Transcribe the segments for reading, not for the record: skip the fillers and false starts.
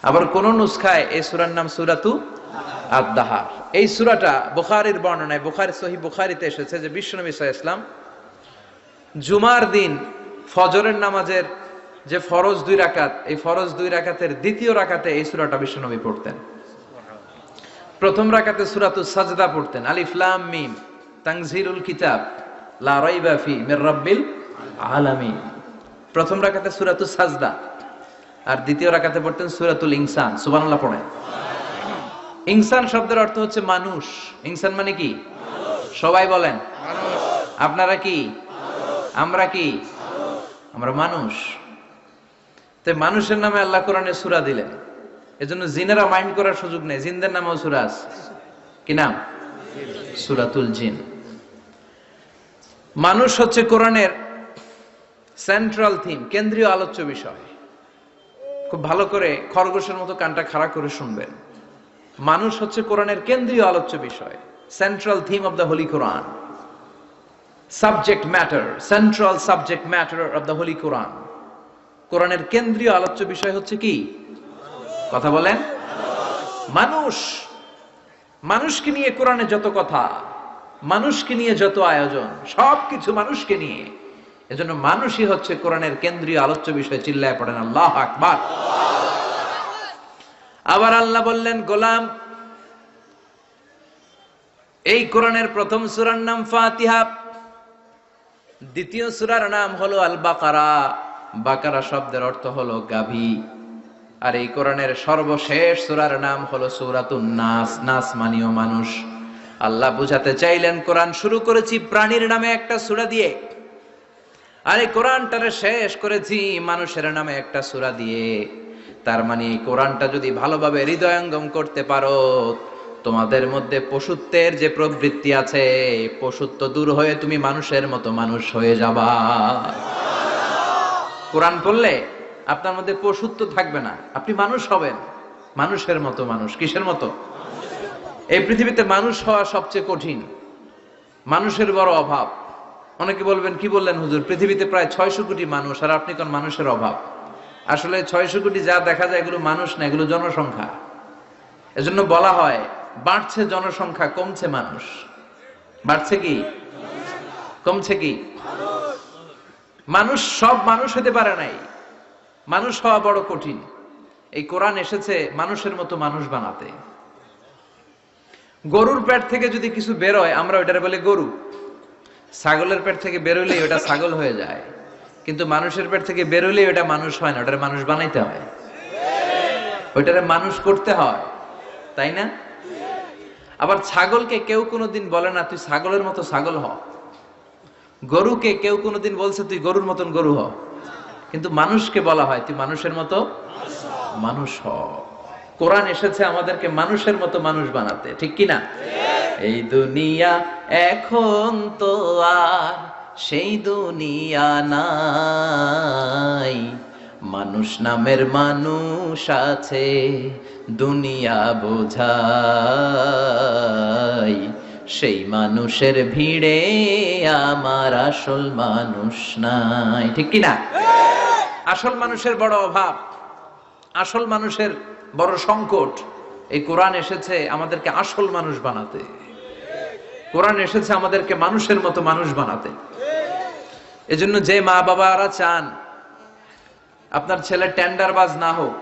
আবার কোন নুসখায় এই সূরার নাম সূরাতু আদ-দাহার। এই সূরাটা বুখারীর বর্ণনায়, সহিহ বুখারীতে এসেছে যে বিশ্বনবী সাল্লাল্লাহু আলাইহি ওয়াসাল্লাম জুমার দিন ফজরের নামাজের যে ফরজ 2 রাকাত, এই ফরজ 2 রাকাতের দ্বিতীয় রাকাতে এই সূরাটা বিশ্বনবী পড়তেন। প্রথম রাকাতে সূরাতুস সাজদা পড়তেন, আলিফ লাম মিম তানজিলুল কিতাব লা রাইবা ফি মির রাব্বিল আলামিন। প্রথম রাকাতে সূরাতুস সাজদা, আর দ্বিতীয় রাকাতে পড়তেন সূরাতুল ইনসান। সুবহানাল্লাহ পড়েন। ইনসান শব্দের অর্থ হচ্ছে মানুষ। ইনসান মানে কি? সবাই বলেন মানুষ। আপনারা কি? আমরা কি? আমরা মানুষ। তো মানুষের নামে আল্লাহ কোরআনে সূরা দিলেন, এজন্য জিনেরা মাইন্ড করার সুযোগ নেই। জিনদের নামেও সূরা আছে। কি নাম? সূরাতুল জিন। মানুষ হচ্ছে কোরআনের সেন্ট্রাল থিম, কেন্দ্রীয় আলোচ্য বিষয়। খুব ভালো করে খরগোশের মতো কানটা খাড়া করে শুনবেন। মানুষ হচ্ছে কোরআনের কেন্দ্রীয় আলোচ্য বিষয়, central theme of the holy Quran, subject matter, central subject matter of the holy Quran. কোরআনের কেন্দ্রীয় আলোচ্য বিষয় হচ্ছে কি? কথা বলেন। মানুষ। মানুষকে নিয়ে কোরআনে যত কথা, মানুষকে নিয়ে যত আয়োজন, সবকিছু মানুষকে নিয়ে। এজন্য মানুষই হচ্ছে কোরআনের কেন্দ্রীয় আলোচ্য বিষয়। চিল্লায় পড়েন আল্লাহু আকবার। আবার আল্লাহ বললেন, গোলাম, এই কোরআনের প্রথম সূরার নাম ফাতিহা, দ্বিতীয় সূরার নাম হলো আল বাকারা। বাকারা শব্দের অর্থ হলো গাভী। আর এই কোরআনের সর্বশেষ সূরার নাম হলো সূরাতুন নাস। নাস মানেও মানুষ। আল্লাহ বুঝাতে চাইলেন, কোরআন শুরু করেছি প্রাণীর নামে একটা সূরা দিয়ে, আর এই কোরআনটারে শেষ করেছি মানুষের নামে একটা সূরা দিয়ে। তার মানে এই কোরআনটা যদি ভালোভাবে হৃদয়ঙ্গম করতে পারো, তোমাদের মধ্যে পশুত্বের যে প্রবৃত্তি আছে, পশুত্ব দূর হয়ে তুমি মানুষের মতো মানুষ হয়ে যাবা। কোরআন পড়লে আপনার মধ্যে পশুত্ব থাকবে না, আপনি মানুষ হবেন, মানুষের মতো মানুষ। কিসের মতো? এই পৃথিবীতে মানুষ হওয়া সবচেয়ে কঠিন, মানুষের বড় অভাব। অনেকে বলবেন, কি বললেন হুজুর, পৃথিবীতে প্রায় 600 কোটি মানুষ, আর আপনি কোন মানুষের অভাব? আসলে 600 কোটি যা দেখা যায় এগুলো মানুষ না, এগুলো জনসংখ্যা। এজন্য বলা হয় বাড়ছে জনসংখ্যা, কমছে মানুষ। বাড়ছে কি কমছে কি? মানুষ সব মানুষ হতে পারে নাই, মানুষ হওয়া বড় কঠিন। এই কোরআন এসেছে মানুষের মতো মানুষ বানাতে। গরুর পেট থেকে যদি কিছু বেরোয় আমরা ওইটারে বলে গরু, ছাগলের পেট থেকে বেরোলেই ওটা ছাগল হয়ে যায়, কিন্তু মানুষের পেট থেকে বেরোলেই ওটা মানুষ হয় না, ওটারে মানুষ বানাইতে হয়, ওইটারে মানুষ করতে হয়, তাই না? আবার ছাগলকে কেউ কোনোদিন বলে না তুই ছাগলের মতো ছাগল হ, গরুকে কেউ কোনোদিন বলছে তুই গরুর মতন গরু হ, কিন্তু মানুষকে বলা হয় তুই মানুষের মতো মানুষ হ। কোরআন এসেছে আমাদেরকে মানুষের মতো মানুষ বানাতে, ঠিক কি না? এই দুনিয়া এখন তো আর সেই দুনিয়া নাই, মানুষ নামের মানুষ আছে দুনিয়া বোঝাই, সেই মানুষের ভিড়ে আমার আসল মানুষ নাই, ঠিক কি না? আসল মানুষের বড় অভাব, আসল মানুষের বড় সংকট। এই কোরআন এসেছে আমাদেরকে আসল মানুষ বানাতে, কোরআন এসেছে আমাদেরকে মানুষের মতো মানুষ বানাতে। এজন্য যে মা বাবারা চান আপনার ছেলে টেন্ডারবাজ না হোক,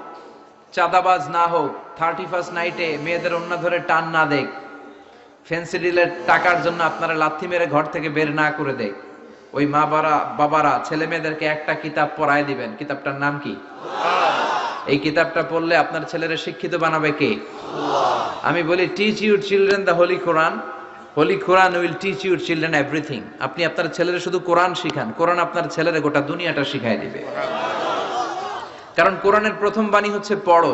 চাঁদাবাজ না হোক, 31st নাইটে মেয়েদের ওন্না ধরে টান না দেখ, ফ্যান্সি ডিলের টাকার জন্য আপনারা লাথি মেরে ঘর থেকে বের না করে দেয়, ওই মা বাবারা ছেলে মেয়েদেরকে একটা কিতাব পড়ায় দিবেন। কিতাবটার নাম কি? এই কিতাবটা পড়লে আপনার ছেলেরা শিক্ষিত বানাবে কে? আমি বলি teach your children the holy Quran, holy Quran will teach your children everything. আপনি আপনার ছেলেরা শুধু কোরআন শিখান, কোরআন আপনার ছেলেরা গোটা দুনিয়াটা শিখাই দিবে। কারণ কোরআনের প্রথম বাণী হচ্ছে পড়ো,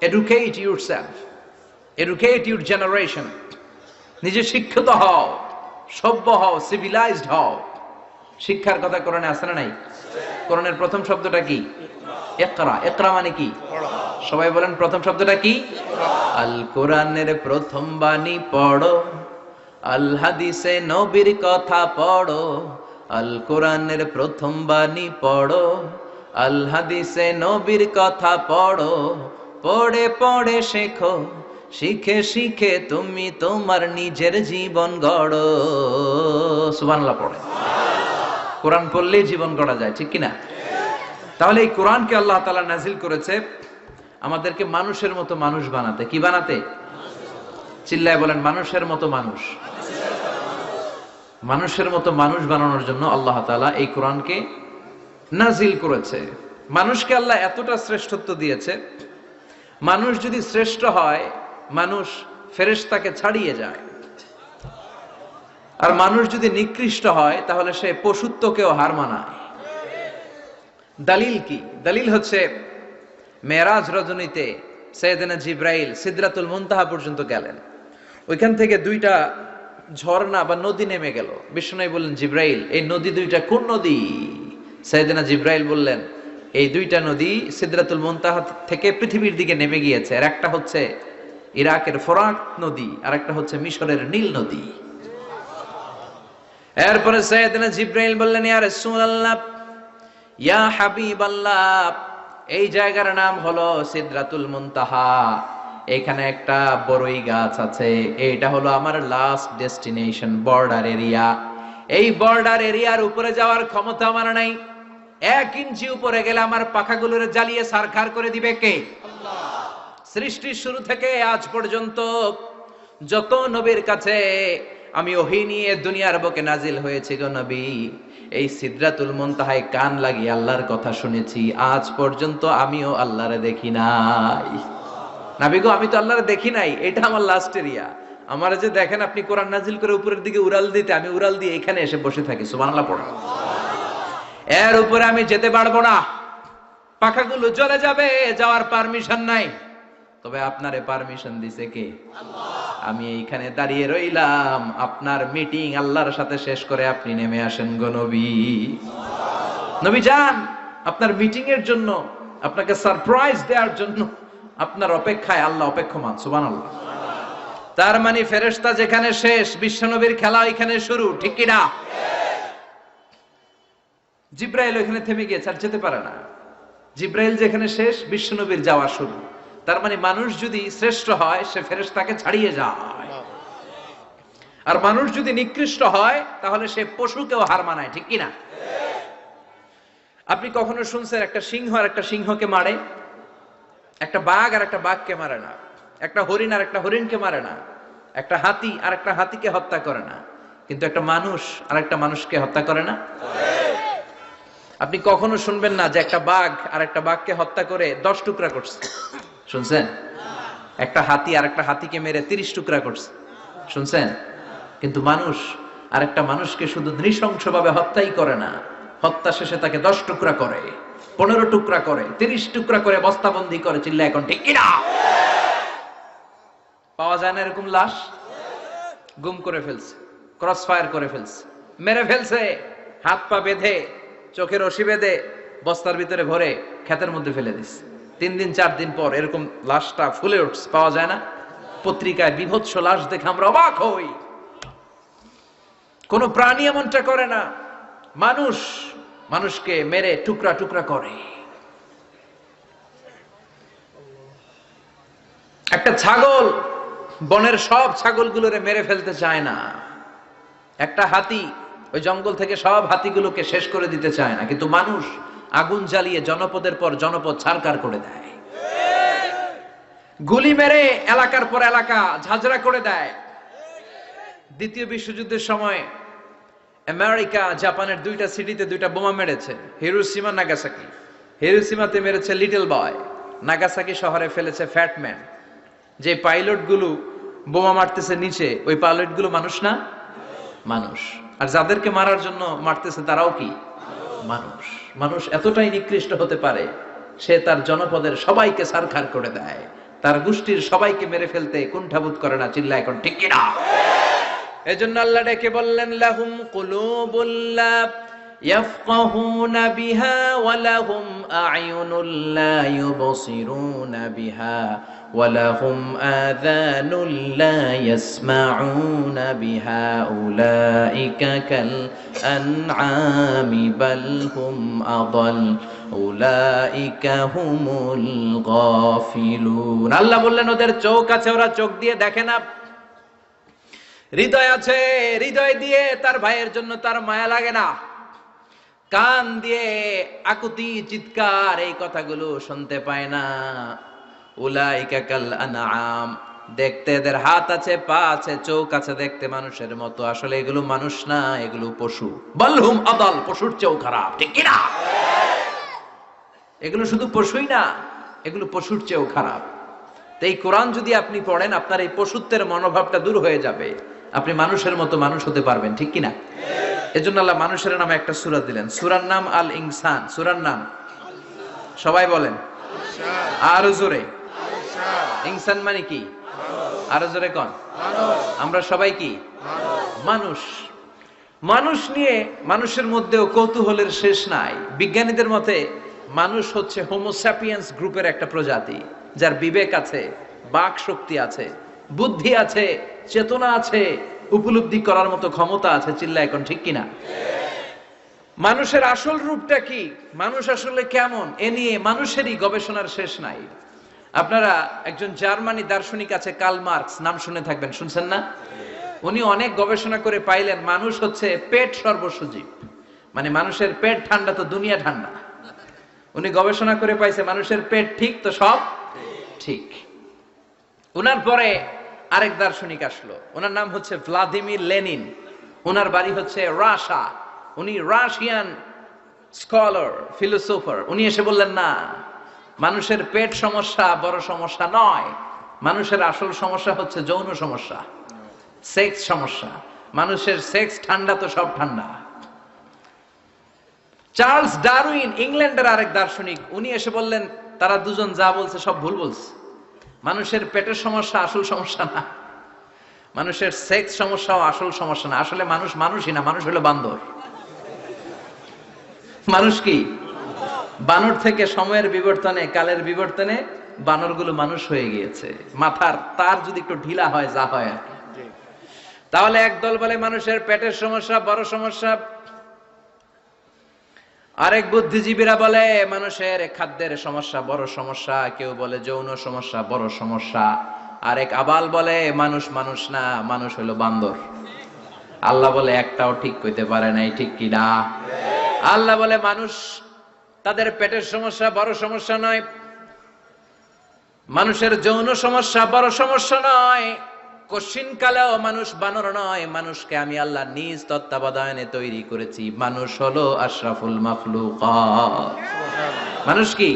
educate yourself, educate your generation. নিজে শিক্ষিত হও, সভ্য হও, সিভিলাইজড হও। শিক্ষার কথা কোরআনে আছে না নাই? কোরআনের প্রথম শব্দটা কি? ইকরা। ইকরা মানে কি? সবাই বলেন প্রথম শব্দটা কি? আল কোরআনের প্রথম বাণী পড়ো, আল হাদিসে নবীর কথা পড়ো। আল কোরআনের প্রথম বাণী পড়ো, আল হাদিসে নবীর কথা পড়ো, পড়ে পড়ে শেখো, শিখে শিখে তুমি তোমার নিজের জীবন গড়ো। সুবহানাল্লাহ পড়ে। কোরআন পড়লেই জীবন গড়া যায়, ঠিক কিনা? তাহলে এই কোরআনকে আল্লাহ তাআলা নাজিল করেছে আমাদেরকে মানুষের মতো মানুষ বানাতে। কি বানাতে? চিল্লায় বলেন, মানুষের মতো মানুষ। মানুষের মতো মানুষ বানানোর জন্য আল্লাহ তাআলা এই কোরআনকে নাজিল করেছে। মানুষকে আল্লাহ এতটা শ্রেষ্ঠত্ব দিয়েছে, মানুষ যদি শ্রেষ্ঠ হয় মানুষ ফেরেশতাকে ছাড়িয়ে যায়, আর মানুষ যদি নিকৃষ্ট হয় তাহলে সে পশুত্বকেও হার মানায়। দলিল কি? দলিল হচ্ছে মেরাজ রজনীতে সাইয়েদনা জিবরাইল সিদরাতুল মুনতাহা পর্যন্ত গেলেন, ওইখান থেকে দুইটা ঝর্ণা বা নদী নেমে গেল। বিষ্ণু বললেন, জিবরাইল এই নদী দুইটা কোন নদী? সাইয়েদনা জিবরাইল বললেন, এই দুইটা নদী সিদরাতুল মুনতাহা থেকে পৃথিবীর দিকে নেমে গিয়েছে, আর একটা হচ্ছে ইরাকের ফোরাত নদী, আর একটা হচ্ছে মিশরের নীল নদী। এরপরে সাইয়েদনা জিবরাইল বললেন, ইয়া রাসূলুল্লাহ, ইয়া হাবিবাল্লাহ, এই জায়গার নাম হলো সিদরাতুল মুনতাহা, এখানে একটা বড়ই গাছ আছে, এইটা হলো আমার লাস্ট ডেস্টিনেশন, বর্ডার এরিয়া। এই বর্ডার এরিয়ার উপরে যাওয়ার ক্ষমতা আমার নাই। 1 ইঞ্চি উপরে গেলে আমার পাখাগুলোরে জ্বালিয়ে সারখার করে দিবে কে? আল্লাহ। সৃষ্টির শুরু থেকে আজ পর্যন্ত যত নবীর কাছে আমি ওহী নিয়ে দুনিয়ার বুকে নাজিল হয়েছি গো নবী, এই সিদরাতুল মুনতাহায় কান লাগিয়ে আল্লাহর কথা শুনেছি। আজ পর্যন্ত আমিও আল্লাহরে দেখি নাই। নবী গো, আমি তো আল্লাহরে দেখি নাই, এটা আমার লাস্ট এরিয়া। আমার যে দেখেন আপনি কোরআন নাজিল করে উপরের দিকে উড়াল দিতে, আমি উড়াল দিয়ে এখানে এসে বসে থাকি। সুবহানাল্লাহ পড়া। এর উপরে আমি যেতে পারবো না, পাখাগুলো জ্বলে যাবে, যাওয়ার পারমিশন নাই। তবে আপনারে পারমিশন দিছে কে? আল্লাহ। আমি এইখানে দাঁড়িয়ে রইলাম, আপনার মিটিং আল্লাহর সাথে শেষ করে আপনি নেমে আসেন গো নবী। নবী যান, আপনার মিটিং এর জন্য, আপনাকে সারপ্রাইজ দেওয়ার জন্য আপনার অপেক্ষায় আল্লাহ অপেক্ষমান। সুবহানাল্লাহ। তার মানে ফেরেশতা যেখানে শেষ, বিশ্বনবীর খেলা এখানে শুরু, ঠিক কি না? জিবরাইল ওখানে থেমে গিয়েছে, আর যেতে পারে না। জিবরাইল যেখানে শেষ, বিশ্বনবীর যাওয়া শুরু। তার মানে মানুষ যদি শ্রেষ্ঠ হয় সে ফেরেশতাকে ছাড়িয়ে যায়, আর মানুষ যদি নিকৃষ্ট হয় তাহলে সে পশুকেও হার মানায়, ঠিক কি না? আপনি কখনো শুনছেন একটা সিংহ আর একটা সিংহকে মারে? একটা বাঘ আর একটা বাঘকে মারে না, একটা হরিণ আর একটা হরিণকে মারে না, একটা হাতি আর একটা হাতিকে হত্যা করে না, কিন্তু একটা মানুষ আর একটা মানুষকে হত্যা করে না? আপনি কখনো শুনবেন না যে একটা বাঘ আর একটা বাঘকে হত্যা করে 10 টুকরা করছে? শুনছেন? একটা হাতি আর একটা হাতিকে মেরে 30 টুকরা করছে? শুনছেন? কিন্তু মানুষ আর একটা মানুষকে শুধু নৃশংসভাবে হত্যাই করে না, হত্যা শেষে তাকে 10 টুকরা করে, 15 টুকরা করে, 30 টুকরা করে বস্তাবন্দি করে। চিল্লা এখন ঠিক কিনা? পাওয়া যায় না এরকম লাশ? গুম করে ফেলছে, ক্রস ফায়ার করে ফেলছে, মেরে ফেলছে, হাত পা বেঁধে, চোখের রশি বেঁধে বস্তার ভিতরে ভরে ক্ষেতের মধ্যে ফেলে দিচ্ছে। 3 দিন 4 দিন পর এরকম লাশটা ফুলে উঠছে, পাওয়া যায় না? পত্রিকায় বিভৎস লাশ দেখে আমরা অবাক হই। কোন প্রাণী এমনটা করে না, মানুষ মানুষকে মেরে টুকরা টুকরা করে। একটা ছাগল বনের সব ছাগলগুলোরে মেরে ফেলতে চায় না, একটা হাতি ওই জঙ্গল থেকে সব হাতিগুলোকে শেষ করে দিতে চায় না, কিন্তু মানুষ আগুন জ্বালিয়ে জনপদের পর জনপদ ছারখার করে দেয়, গুলি মেরে এলাকার পর এলাকা ঝাঁঝরা করে দেয়। দ্বিতীয় বিশ্বযুদ্ধের সময় আমেরিকা জাপানের 2টা সিটিতে 2টা বোমা মেরেছে, হিরোশিমা নাগাসাকি। হিরোশিমাতে মেরেছে লিটল বয়, নাগাসাকি শহরে ফেলেছে ফ্যাট ম্যান। যে পাইলট গুলো বোমা মারতেছে নিচে, ওই পাইলট গুলো মানুষ না? মানুষ। আর যাদেরকে মারার জন্য মারতেছে তারাও কি মানুষ? মানুষ এতটাই নিকৃষ্ট হতে পারে, সে তার জনপদের সবাইকে ছারখার করে দেয়, তার গোষ্ঠীর সবাইকে মেরে ফেলতে কুণ্ঠাবোধ করে না। চিল্লা এখন ঠিক কিনা? এজন্য আল্লাহ ডেকে বললেন, লাহুম কুলুবুল লা ইয়াফকাহুনা বিহা ওয়া লাহুম আ'য়ুনুল লা ইউবসিরুনা বিহা ওয়া লাহুম আযানুল লা ইয়াসমাউনা বিহা উলাইকা কাল আনআমি বাল হুম আদাল উলাইকা হুমুল গাফিলুন। আল্লাহ বললেন ওদের চোখ আছে, ওরা চোখ দিয়ে দেখে না। হৃদয় আছে, হৃদয় দিয়ে তার ভাইয়ের জন্য তার মায়া লাগে না। কান দিয়ে আকুতি চিৎকার এই কথাগুলো শুনতে পায় না। উলাইকা কাল আনআম, দেখতে এদের হাত আছে, পা আছে, চোখ আছে, দেখতে মানুষের মতো, আসলে এগুলো মানুষ না, এগুলো পশু। বালহুম আদাল, পশুর চেয়েও খারাপ, ঠিক কি না? এগুলো শুধু পশুই না, এগুলো পশুর চেয়েও খারাপ। তো এই কোরআন যদি আপনি পড়েন, আপনার এই পশুত্বের মনোভাবটা দূর হয়ে যাবে, আপনি মানুষের মতো মানুষ হতে পারবেন, ঠিক কি না? এজন্য আল্লাহ মানুষের নামে একটা সূরা দিলেন, সূরার নাম আল ইনসান। সূরার নাম সবাই বলেন আরো জোরে। ইনসান মানে কি? আরো জোরে কোন? আমরা সবাই কি? মানুষ। মানুষ নিয়ে মানুষের মধ্যেও কৌতূহলের শেষ নাই। বিজ্ঞানীদের মতে মানুষ হচ্ছে হোমো স্যাপিয়েন্স গ্রুপের একটা প্রজাতি, যার বিবেক আছে, বাক শক্তি আছে, বুদ্ধি আছে, চেতনা আছে, উপলব্ধি করার মতো ক্ষমতা আছে। চিল্লা এখন ঠিক কিনা? মানুষের আসল রূপটা কি, মানুষ আসলে কেমন, এ নিয়ে মানুষেরই গবেষণার শেষ নাই। আপনারা একজন জার্মানি দার্শনিক আছে কার্ল মার্কস, নাম শুনে থাকবেন, শুনছেন না? উনি অনেক গবেষণা করে পাইলেন মানুষ হচ্ছে পেট সর্বস্ব জীব, মানে মানুষের পেট ঠান্ডা তো দুনিয়া ঠান্ডা। উনি গবেষণা করে পাইছে মানুষের পেট ঠিক তো সব ঠিক। উনার পরে আরেক দার্শনিক আসলো, ওনার নাম হচ্ছে ভ্লাদিমির লেনিন। ওনার বাড়ি হচ্ছে রাশিয়া, উনি রাশিয়ান স্কলার, ফিলোসোফার। উনি এসে বললেন না, মানুষের পেট সমস্যা বড় সমস্যা নয়, মানুষের আসল সমস্যা হচ্ছে যৌন সমস্যা, সেক্স সমস্যা। মানুষের সেক্স ঠান্ডা তো সব ঠান্ডা। চার্লস ডারউইন, ইংল্যান্ডের আরেক দার্শনিক, উনি এসে বললেন তারা দুজন যা বলছে সব ভুল বলছে। মানুষের পেটের সমস্যা আসল সমস্যা না, মানুষের সেক্স সমস্যাও আসল সমস্যা না। আসলে মানুষ মানুষই না, মানুষ হলো বান্দর। মানুষ কি? বানর থেকে সময়ের বিবর্তনে, কালের বিবর্তনে বানরগুলো মানুষ হয়ে গিয়েছে। মাথার তার যদি একটু ঢিলা হয়, যা হয় আর কি। তাহলে একদল বলে মানুষের পেটের সমস্যা বড় সমস্যা, আরেক বুদ্ধিজীবীরা বলে মানুষের খাদ্যের সমস্যা বড় সমস্যা, কেউ বলে যৌন সমস্যা বড় সমস্যা, আরেক আবাল বলে মানুষ মানুষ না, মানুষ হলো বান্দর। আল্লাহ বলে একটাও ঠিক কইতে পারে নাই, ঠিক কি না? আল্লাহ বলে মানুষ তাদের পেটের সমস্যা বড় সমস্যা নয়, মানুষের যৌন সমস্যা বড় সমস্যা নয়, কশিন কালেও মানুষ বানর নয়। মানুষকে আমি আল্লাহ নিজ তত্ত্বাবধানে তৈরি করেছি। মানুষ হলো আশরাফুল মাখলুকাত। মানুষ কি?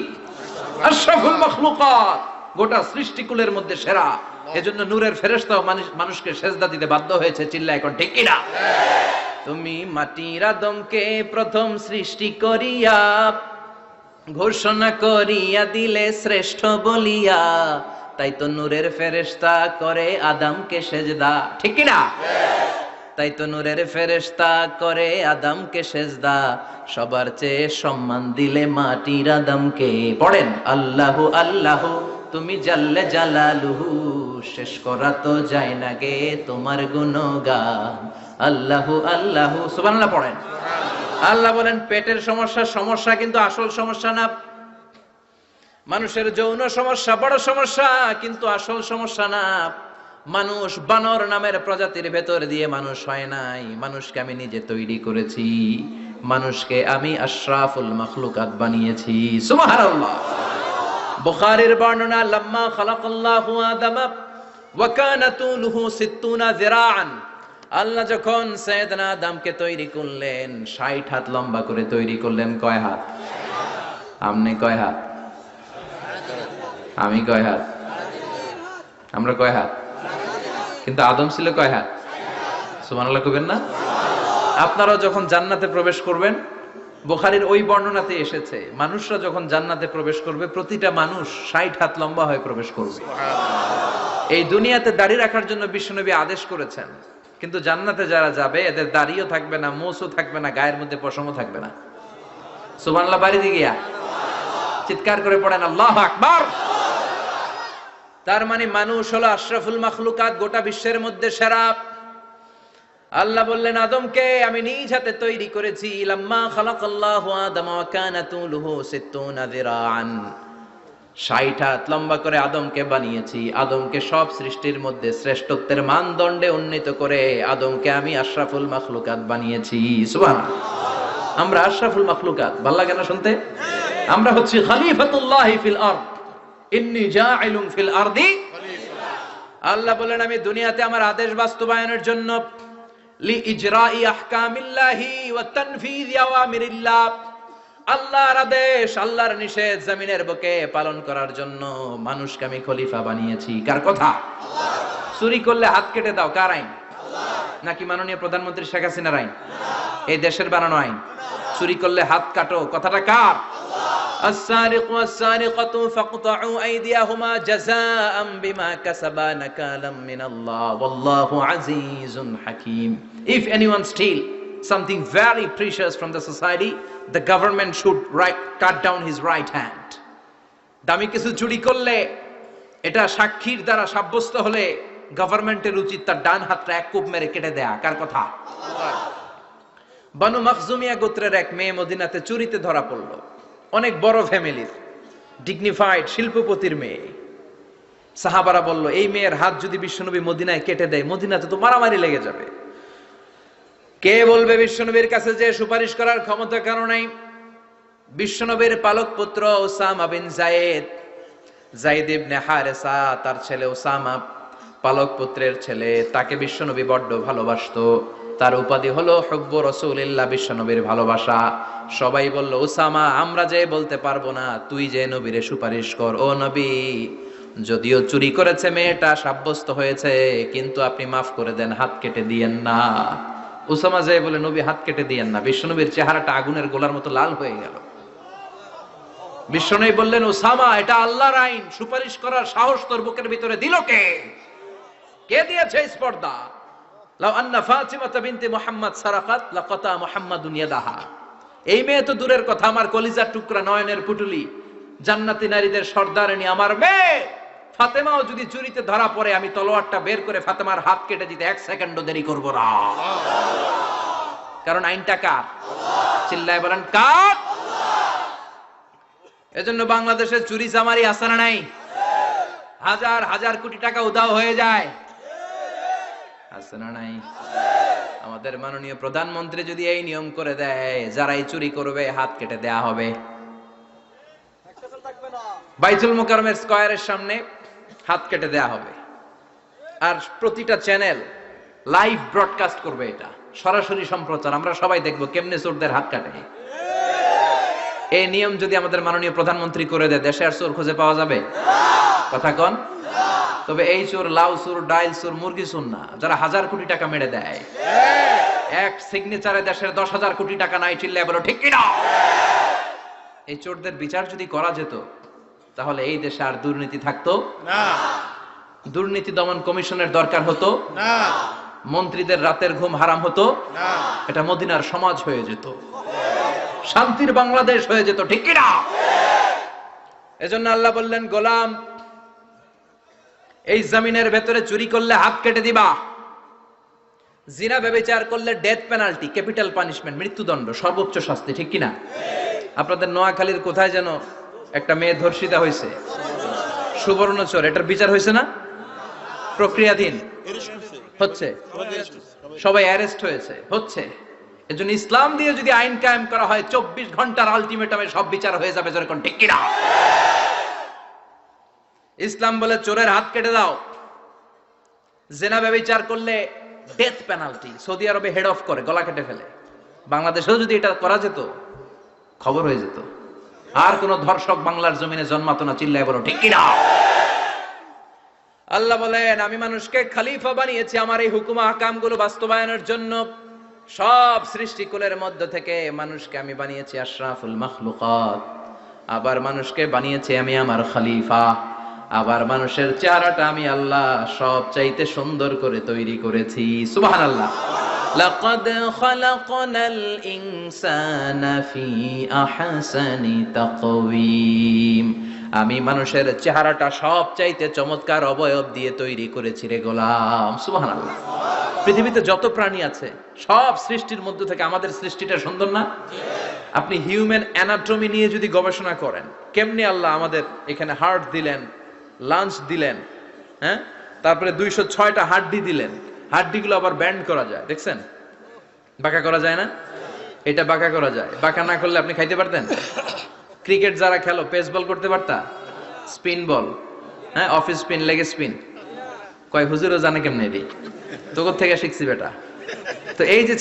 আশরাফুল মাখলুকাত, গোটা সৃষ্টিকুলের মধ্যে সেরা। এজন্য নূরের ফেরেশতাও মানুষকে সেজদা দিতে বাধ্য হয়েছে। চিল্লা এখন ঠিক কিনা? তুমি মাটির আদমকে প্রথম সৃষ্টি করিয়া ঘোষণা করিয়া দিলে শ্রেষ্ঠ বলিয়া, তাই তো নূরের ফেরেশতা করে আদমকে সেজদা, ঠিক কি না? তাই তো নূরের ফেরেশতা করে আদমকে সেজদা, সবার চেয়ে সম্মান দিলে মাটির আদমকে। পড়েন আল্লাহু আল্লাহু তুমি জাল্লে জালালুহু, শেষ করা তো যায় না গে তোমার গুণগান। আল্লাহু আল্লাহু সুবহানাল্লাহ পড়েন। আল্লাহ বলেন পেটের সমস্যা সমস্যা, কিন্তু আসল সমস্যা না। মানুষের যৌন সমস্যা বড় সমস্যা, কিন্তু আসল সমস্যা না। মানুষ বানর নামের প্রজাতির ভেতর দিয়ে মানুষ হয় নাই, মানুষকে আমি নিজে তৈরি করেছি। মানুষকে আমি আশরাফুল মাখলুকাত বানিয়েছি। সুবহানাল্লাহ। বুখারীর বর্ণনা, লাম্মা খালাকাল্লাহু আদামা ওয়া কানা তুলুহু 60 যিরাআন। আল্লাহ যখন সাইয়েদনা আদমকে তৈরি করলেন 60 হাত লম্বা করে তৈরি করলেন। কয় হাত? আপনি কয় হাত? আমি কয় হাত? আমরা কয় হাত? কিন্তু আদম ছিল কয় হাত? সুবহানাল্লাহ কইবেন না? আপনারাও যখন জান্নাতে প্রবেশ করবেন, বুখারীর ওই বর্ণনাতে এসেছে মানুষরা যখন জান্নাতে প্রবেশ করবে প্রতিটা মানুষ 60 হাত লম্বা হয়ে প্রবেশ করবে। এই দুনিয়াতে দাড়ি রাখার জন্য বিশ্বনবী আদেশ করেছেন, কিন্তু জান্নাতে যারা যাবে এদের দাড়িও থাকবে না, মোছও থাকবে না, গায়ের মধ্যে পশমও থাকবে না। সুবহানাল্লাহ বাড়ি দিয়ে গিয়া চিৎকার করে পড়েন আল্লাহু আকবার। তার মানে মানুষ হলো আশরাফুল মাখলুকাত, গোটা বিশ্বের মধ্যে সেরা। আল্লাহ বললেন আদমকে আমি নিজ হাতে তৈরি করেছি। লাম্মা খালাকাল্লাহু আদম ওয়া কানা তুলুহু 60 যিরাআন, 60 হাত লম্বা করে আদমকে বানিয়েছি। আদমকে সব সৃষ্টির মধ্যে শ্রেষ্ঠত্বের মানদণ্ডে উন্নীত করে আদমকে আমি আশরাফুল মাখলুকাত বানিয়েছি। সুবহানাল্লাহ। আমরা আশরাফুল মাখলুকাত, ভালো লাগে না শুনতে? আমরা হচ্ছি খলিফাতুল্লাহি ফিল আরদ, ইন্নী জাইলুন ফিল আরদি খলিফা। আল্লাহ বলেন আমি দুনিয়াতে আমার আদেশ বাস্তবায়নের জন্য লিইজরাই আহকামিল্লাহি ওয়া তানফীযি আওয়ামিরিল্লাহ, আল্লাহর আদেশ আল্লাহর নিষেধ জমিনের বুকে পালন করার জন্য মানুষকে আমি খলিফা বানিয়েছি। কার কথা? আল্লাহ। চুরি করলে হাত কেটে দাও, কার আইন? আল্লাহ। নাকি মাননীয় প্রধানমন্ত্রী শেখ হাসিনার আইন? এই দেশের বানানো আইন। চুরি করলে হাত কাটো, কথাটা কার? আল্লাহ। السارق والسارقة فاقطعوا أيديهما جزاء بما كسبا نكالا من الله والله عزيز حكيم. If anyone steal something very precious from the society, the government should cut down his right hand. দামি কিছু চুরি করলে এটা সাক্ষীর দ্বারা সাব্যস্ত হলে গভর্নমেন্টের উচিত তার ডান হাতটা এক কোপ মেরে কেটে দেয়া। কার কথা? আল্লাহ। বনু মখজুমিয়া গোত্রের এক মেয়ে মদিনাতে চুরিতে ধরা পড়ল। অনেক বড় ফ্যামিলির, ডিগনিফাইড শিল্পপতির মেয়ে। সাহাবারা বলল এই মেয়ের হাত যদি বিশ্বনবী মদিনায় কেটে দেয়, মদিনাতে তো মারামারি লেগে যাবে। কে বলবে বিশ্বনবীর কাছে যে সুপারিশ করার ক্ষমতা কারো নাই? বিশ্বনবীর পালক পুত্র উসামা বিন যায়েদ, যায়েদ ইবনে হারেসা, তার ছেলে উসামা পালক পুত্রের ছেলে, তাকে বিশ্বনবী বড্ড ভালোবাসতো। তার উপাধি হলো হুব্বু রাসূলিল্লাহ, বিশ্বনবীর ভালোবাসা। সবাই বলল উসামা আমরা যে বলতে পারবো না, তুই যে নবীরে সুপারিশ কর। ও নবী, যদিও চুরি করেছে মেয়েটা, সাব্যস্ত হয়েছে, কিন্তু আপনি মাফ করে দেন, হাত কেটে দিয়েন না। উসামা যে বলে নবী হাত কেটে দিয়েন না। বিশ্বনবীর চেহারাটা আগুনের গোলার মতো লাল হয়ে গেল। বিশ্বনবী বললেন উসামা এটা আল্লাহর আইন, সুপারিশ করার সাহস তোর বুকের ভিতরে দিল কে? কে দিয়েছে স্পর্ধা? লাউ আন্না ফাতিমা বিনতে মুহাম্মদ সারাকাত লাকাতা মুহাম্মাদুন ইয়াদাহা। এই মেয়ে তো দূরের কথা, আমার কলিজার টুকরা, নয়নের পুটুলি, জান্নাতি নারীদের সর্দারিনী আমার মেয়ে ফাতেমাও যদি চুরিতে ধরা পড়ে, আমি তলোয়ারটা বের করে ফাতেমার হাত কেটে দিতে 1 সেকেন্ডও দেরি করব না। কারণ আইনটা কার? আল্লাহ। চিল্লায় বলেন কার? আল্লাহ। এজন্য বাংলাদেশে চুরি চামারি আছে না নাই? হাজার হাজার কোটি টাকা উধাও হয়ে যায়, আছে না নাই? আমাদের মাননীয় প্রধানমন্ত্রী যদি এই নিয়ম করে দেয়, যারাই চুরি করবে হাত কেটে দেয়া হবে। বাইতুল মুকাররমের স্কয়ারের সামনে হাত কেটে দেয়া হবে। আর প্রতিটা চ্যানেল লাইভ ব্রডকাস্ট করবে, এটা সরাসরি সম্প্রচার, আমরা সবাই দেখবো কেমনে চোরদের হাত কাটে। এই নিয়ম যদি আমাদের মাননীয় প্রধানমন্ত্রী করে দেয়, দেশে আর চোর খুঁজে পাওয়া যাবে? কথা কন। তবে এই চোর লাউ চোর, ডাইল চোর, মুরগি চোর না, যারা হাজার কোটি টাকা মেরে দেয়। এক সিগনেচারে দেশের 10,000 কোটি টাকা নাই, চিল্লায় বলো ঠিক কিনা? এই চোরদের বিচার যদি করা যেত, তাহলে এই দেশে আর দুর্নীতি থাকতো না। দুর্নীতি দমন কমিশনের দরকার হতো না। মন্ত্রীদের রাতের ঘুম হারাম হতো না। এটা মদিনার সমাজ হয়ে যেত, শান্তির বাংলাদেশ হয়ে যেত, ঠিক কিনা? এজন্য আল্লাহ বললেন গোলাম, এই জমিনের ভেতরে চুরি করলে হাত কেটে দিবা, জিনা ব্যভিচার করলে ডেথ পেনাল্টি, ক্যাপিটাল পানিশমেন্ট, মৃত্যুদণ্ড, সর্বোচ্চ শাস্তি, ঠিক কিনা? আপনাদের নোয়াখালীর কোথায় যেন একটা মেয়ে ধর্ষিতা হয়েছে, সুবর্ণচর, এটার বিচার হয়েছে না? প্রক্রিয়াধীন হচ্ছে, সবাই অ্যারেস্ট হয়েছে, হচ্ছে। এজন্য ইসলাম দিয়ে যদি আইন কায়েম করা হয়, 24 ঘন্টার আলটিমেটামে সব বিচার হয়ে যাবে, যেরকম ঠিক কিনা? ইসলাম বলে চোরের হাত কেটে দাও। জেনা ব্যভিচার করলে ডেথ পেনাল্টি, সৌদি আরবে হেড অফ করে, গলা কেটে ফেলে। বাংলাদেশেও যদি এটা করা যেত, খবর হয়ে যেত, আর কোন ধর্ষক বাংলার জমিনে জন্মাতো না, চিল্লায় বলো ঠিক কিনা? আল্লাহ বলেন আমি মানুষকে খলিফা বানিয়েছি আমার এই হুকুম আহকাম গুলো বাস্তবায়নের জন্য। সব সৃষ্টিকুলের মধ্য থেকে মানুষকে আমি বানিয়েছি আশরাফুল মাখলুকাত। আবার মানুষকে বানিয়েছি আমি আমার খলিফা। আবার মানুষের চেহারাটা আমি আল্লাহ সব চাইতে সুন্দর করে তৈরি করেছি। সুবহানাল্লাহ। লাকাদ খালাকনাল ইনসানা ফি আহসানি তাকওয়িম। আমি মানুষের চেহারাটা সব চাইতে চমৎকার অবয়ব দিয়ে তৈরি করেছি রে গোলাম। সুবহানাল্লাহ। পৃথিবীতে যত প্রাণী আছে সব সৃষ্টির মধ্য থেকে আমাদের সৃষ্টিটা সুন্দর না? আপনি হিউম্যান অ্যানাটমি নিয়ে যদি গবেষণা করেন, কেমনি আল্লাহ আমাদের এখানে হার্ট দিলেন, লাঞ্চ দিলেন, হ্যাঁ, তারপরে 206টা হাড্ডি দিলেন, হাড্ডিগুলো আবার ব্যান্ড করা যায়, দেখছেন? বাঁকা করা যায় না? এটা বাঁকা করা যায়। বাঁকা না করলে আপনি খাইতে পারতেন? ক্রিকেট যারা খেলো, পেস বল করতে পারতা? স্পিন বল, হ্যাঁ, অফিস স্পিন, লেগ স্পিন, কয় হুজুরও জানে কেমনে দি, তোর থেকে শিখছি বেটা। তো এই যে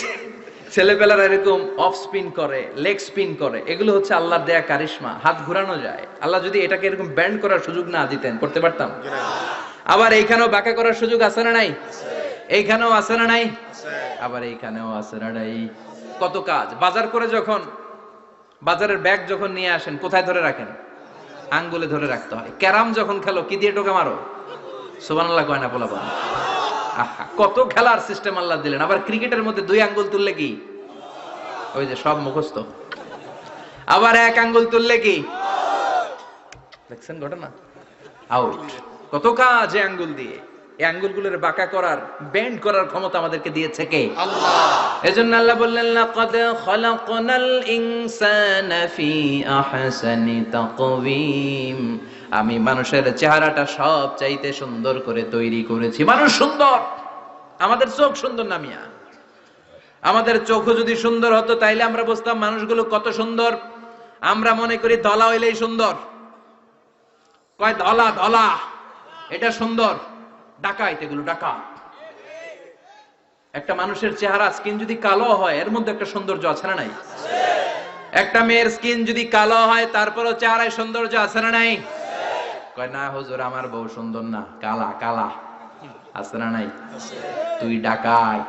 ছেলেপেলারা এরকম অফ স্পিন করে, লেগ স্পিন করে, এগুলো হচ্ছে আল্লাহর দেয়া কারিশমা। হাত ঘোরানো যায়। আল্লাহ যদি এটাকে এরকম ব্যান্ড করার সুযোগ না দিতেন, করতে পারতাম? আবার এইখানেও বাঁকা করার সুযোগ আছে না নাই? এইখানেও আছে না নাই? আবার এইখানেও আছে না নাই? কত কাজ। বাজার করে যখন বাজারের ব্যাগ যখন নিয়ে আসেন, কোথায় ধরে রাখেন? আঙ্গুলে ধরে রাখতে হয়। ক্যারাম যখন খেলো, কি দিয়ে টোকা মারো? সুবহানাল্লাহ কয় না পোলাপান? আহা, কত খেলার সিস্টেম আল্লাহ দিলেন। আবার ক্রিকেটের মধ্যে 2 আঙ্গুল তুললে কি? ওই যে সব মুখস্থ। আবার 1 আঙ্গুল তুললে কি? দেখছেন ঘটনা? আউট। কত কাজ এই আঙ্গুল দিয়ে। এই আঙ্গুলগুলোর বাঁকা করার, বেন্ড করার ক্ষমতা আমাদেরকে দিয়েছে কে? আল্লাহ। এজন্য আল্লাহ বললেন, লাকাদ খালাকনাল ইনসানা ফি আহসানি তাকওয়িম। আমি মানুষের চেহারাটা সব চাইতে সুন্দর করে তৈরি করেছি। মানুষ সুন্দর, আমাদের চোখ সুন্দর না মিয়া? আমাদের চোখও যদি সুন্দর হতো তাইলে আমরা বুঝতাম মানুষগুলো কত সুন্দর। আমরা মনে করি ধলা হইলেই সুন্দর। কয় ধলা ধলা, এটা সুন্দর। ডাকাইত, এগুলো ডাকাত। একটা মানুষের চেহারা স্কিন যদি কালো হয়, এর মধ্যে একটা সৌন্দর্য আছে না নাই? একটা মেয়ের স্কিন যদি কালো হয়, তারপরও চেহারায় সৌন্দর্য আছে না নাই? কয় না হুজুর, আমার বউ সুন্দর না, কালা কালা। আছে না নাই? তুই ডাকাত।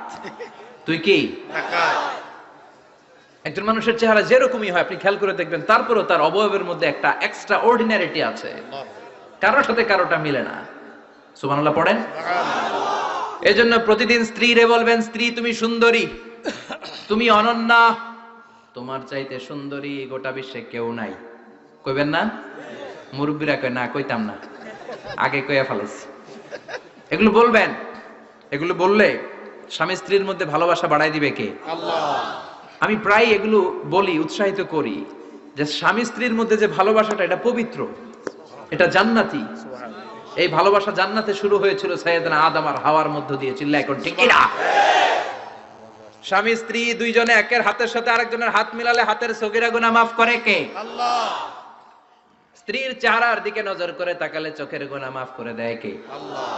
তুই কি ডাকাত? একজন মানুষের চেহারা যেরকমই হয় আপনি খেয়াল করে দেখবেন, তারপরও তার অবয়বের মধ্যে একটা এক্সট্রা অর্ডিনারিটি আছে, কারোর সাথে কারোটা মিলে না। সুবহানাল্লাহ পড়েন। এজন্য প্রতিদিন স্ত্রীরে বলবেন, স্ত্রী তুমি সুন্দরী, তুমি অনন্যা, তোমার চাইতে সুন্দরী গোটা বিশ্বে কেউ নাই। কইবেন না? মুরব্বীরা কয় না, কইতাম না, আগে কইয়া ফেলেছি। এগুলো বলবেন। এগুলো বললে স্বামী স্ত্রীর মধ্যে ভালোবাসা বাড়াই দিবে কে? আল্লাহ। আমি প্রায় এগুলো বলি, উৎসাহিত করি যে স্বামী স্ত্রীর মধ্যে যে ভালোবাসাটা, এটা পবিত্র, এটা জান্নাতি। এই ভালোবাসা জান্নাতে শুরু হয়েছিল সাইয়েদনা আদম আর হাওয়ার মধ্য দিয়ে। চিল্লায় কোন ঠিক কিনা? স্বামী স্ত্রী দুইজনে একের হাতের সাথে আরেকজনের হাত মিলালে হাতের সগীরা গুনাহ মাফ করে কে? আল্লাহ। স্ত্রীর চেহারার দিকে নজর করে তাকালে চোখের গুনাহ মাফ করে দেয় কে? আল্লাহ।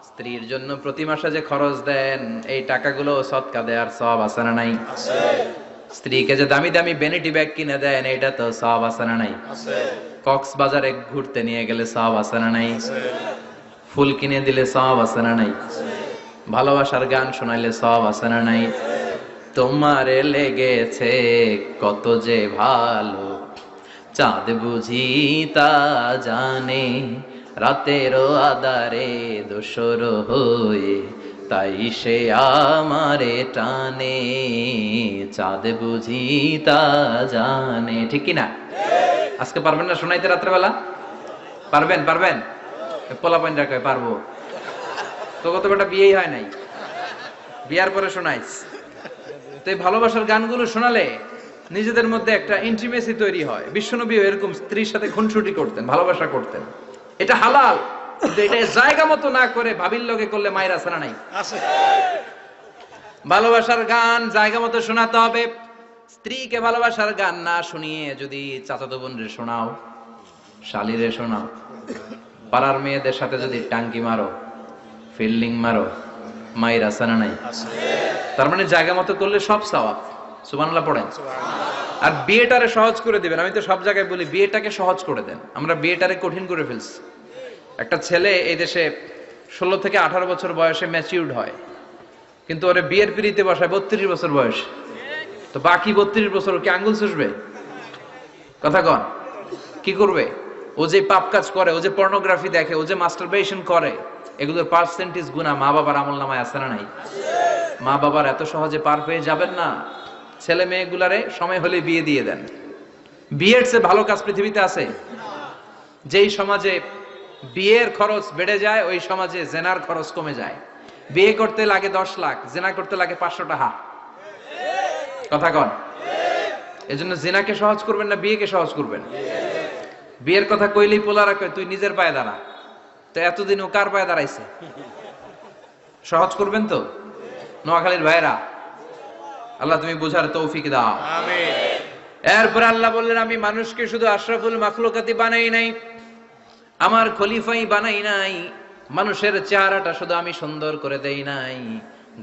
স্ত্রীর জন্য প্রতি মাসে যে খরচ দেন, এই টাকাগুলো সদকা দেওয়ার সওয়াব আছে না নাই? আছে। স্ত্রীকে যে দামি দামি ভ্যানিটি ব্যাগ কিনে দেন, এটা তো সওয়াব আছে না নাই? আছে। কক্সবাজারে ঘুরতে নিয়ে গেলে সওয়াব আছে না নাই? আছে। ফুল কিনে দিলে সওয়াব আছে না নাই? আছে। ভালোবাসার গান শোনাইলে সওয়াব আছে না নাই? তোমারে লেগেছে কত যে ভালো, চাঁদ বুঝি তা জানে, রাতেরও আধারে দোসর হয়ে তাই সে আমারে টানে, চাঁদ বুঝি তা জানে। ঠিক কিনা? আজকে পারবেন না শোনাইতে রাত্রেবেলা? পারবেন? পারবেন? পোলাপাইন কয় পারবো। তো কত বেটা বিয়েই হয় নাই, বিয়ার পরে শোনাইস। তো এই ভালোবাসার গানগুলো শোনালে নিজেদের মধ্যে একটা ইন্টিমেসি তৈরি হয়। বিশ্বনবীও এরকম স্ত্রীর সাথে খুনসুটি করতেন, ভালোবাসা করতেন। এটা হালাল, কিন্তু এটা জায়গা মতো না করে ভাবির লগে করলে মায়ের আছে না নাই? আছে। ভালোবাসার গান জায়গা মতো শোনাতে হবে। স্ত্রীকে ভালোবাসার গান না শুনিয়ে যদি চাচাতো বোনরে শোনাও, শালীরে শোনাও, পাড়ার মেয়েদের সাথে যদি টাঙ্কি মারো, ফিল্ডিং মারো, মায়ের আছে না নাই? তার মানে জায়গা মতো করলে সব সওয়াব। সুবহানাল্লাহ পড়েন। আর বিয়েটারে সহজ করে দিবেন। আমি তো সব জায়গায় বলি বিয়েটাকে সহজ করে দেন। আমরা বিয়েটারে কঠিন করে ফেলছি। একটা ছেলে এই দেশে 16 থেকে 18 বছর বয়সে ম্যাচিউরড হয়, কিন্তু ওরে বিয়ের পিড়িতে বসায় 32 বছর বয়স। তো বাকি 32 বছর কি আঙ্গুল চুষবে? কথা কন, কি করবে? ও যে পাপ কাজ করে, ও যে পর্নোগ্রাফি দেখে, ও যে মাস্টারবেশন করে, এগুলোর পার্সেন্টেজ গুনাহ মা বাবার আমলনামায় আছে না নাই? মা বাবার এত সহজে পার পেয়ে যাবেন না। ছেলে মেয়েগুলারে সময় হলে বিয়ে দিয়ে দেন। বিয়ের চেয়ে ভালো কাজ পৃথিবীতে আছে? যেই সমাজে বিয়ের খরচ বেড়ে যায়, ওই সমাজে জেনার খরচ কমে যায়। বিয়ে করতে লাগে 10 লাখ, জিনা করতে লাগে 500 টাকা। কথা কন। এজন্য জিনাকে সহজ করবেন না বিয়েকে সহজ করবেন? বিয়ের কথা কইলেই পোলারা কয় তুই নিজের পায়ে দাঁড়া। তো এতদিন ও কার পায়ে দাঁড়াইছে? সহজ করবেন তো নোয়াখালীর ভাইরা? আল্লাহ তুমি বুঝার তৌফিক দাও, আমিন। এরপর আল্লাহ বললেন আমি মানুষকে শুধু আশরাফুল মাখলুকাতি বানাই নাই, আমার খলিফাই বানাই নাই, মানুষের চেহারাটা শুধু আমি সুন্দর করে দেই নাই,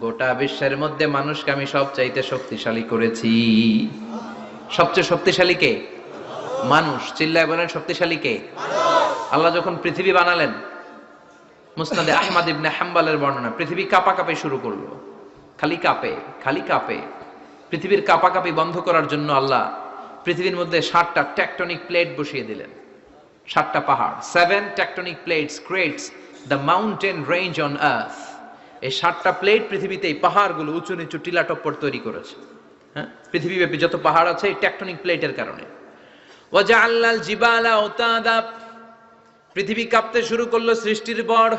গোটা বিশ্বের মধ্যে মানুষকে আমি সবচাইতে শক্তিশালী করেছি। সবচেয়ে শক্তিশালী কে? মানুষ। চিল্লায় বলেন শক্তিশালী কে? আল্লাহ যখন পৃথিবী বানালেন, মুসনাদে আহমদ ইবনে হাম্বলের বর্ণনা, পৃথিবী কাঁপাকাঁপি শুরু করলো, খালি কাঁপে খালি কাঁপে। পৃথিবীর কাঁপাকাঁপি বন্ধ করার জন্য আল্লাহ পৃথিবীর মধ্যে 7টা টেকটনিক প্লেট বসিয়ে দিলেন। 7টা পাহাড়, 7 tectonic plates creates the mountain range on earth. এই 7টা প্লেট পৃথিবীতে এই পাহাড়গুলো উঁচু নিচু টিলা টপ্পর তৈরি করেছে। হ্যাঁ, পৃথিবীব্যাপী যত পাহাড় আছে এই টেকটনিক প্লেটের কারণে। ওয়াজআলনাল জিবালা আওতাদা, পৃথিবী কাঁপতে শুরু করলো সৃষ্টির পর।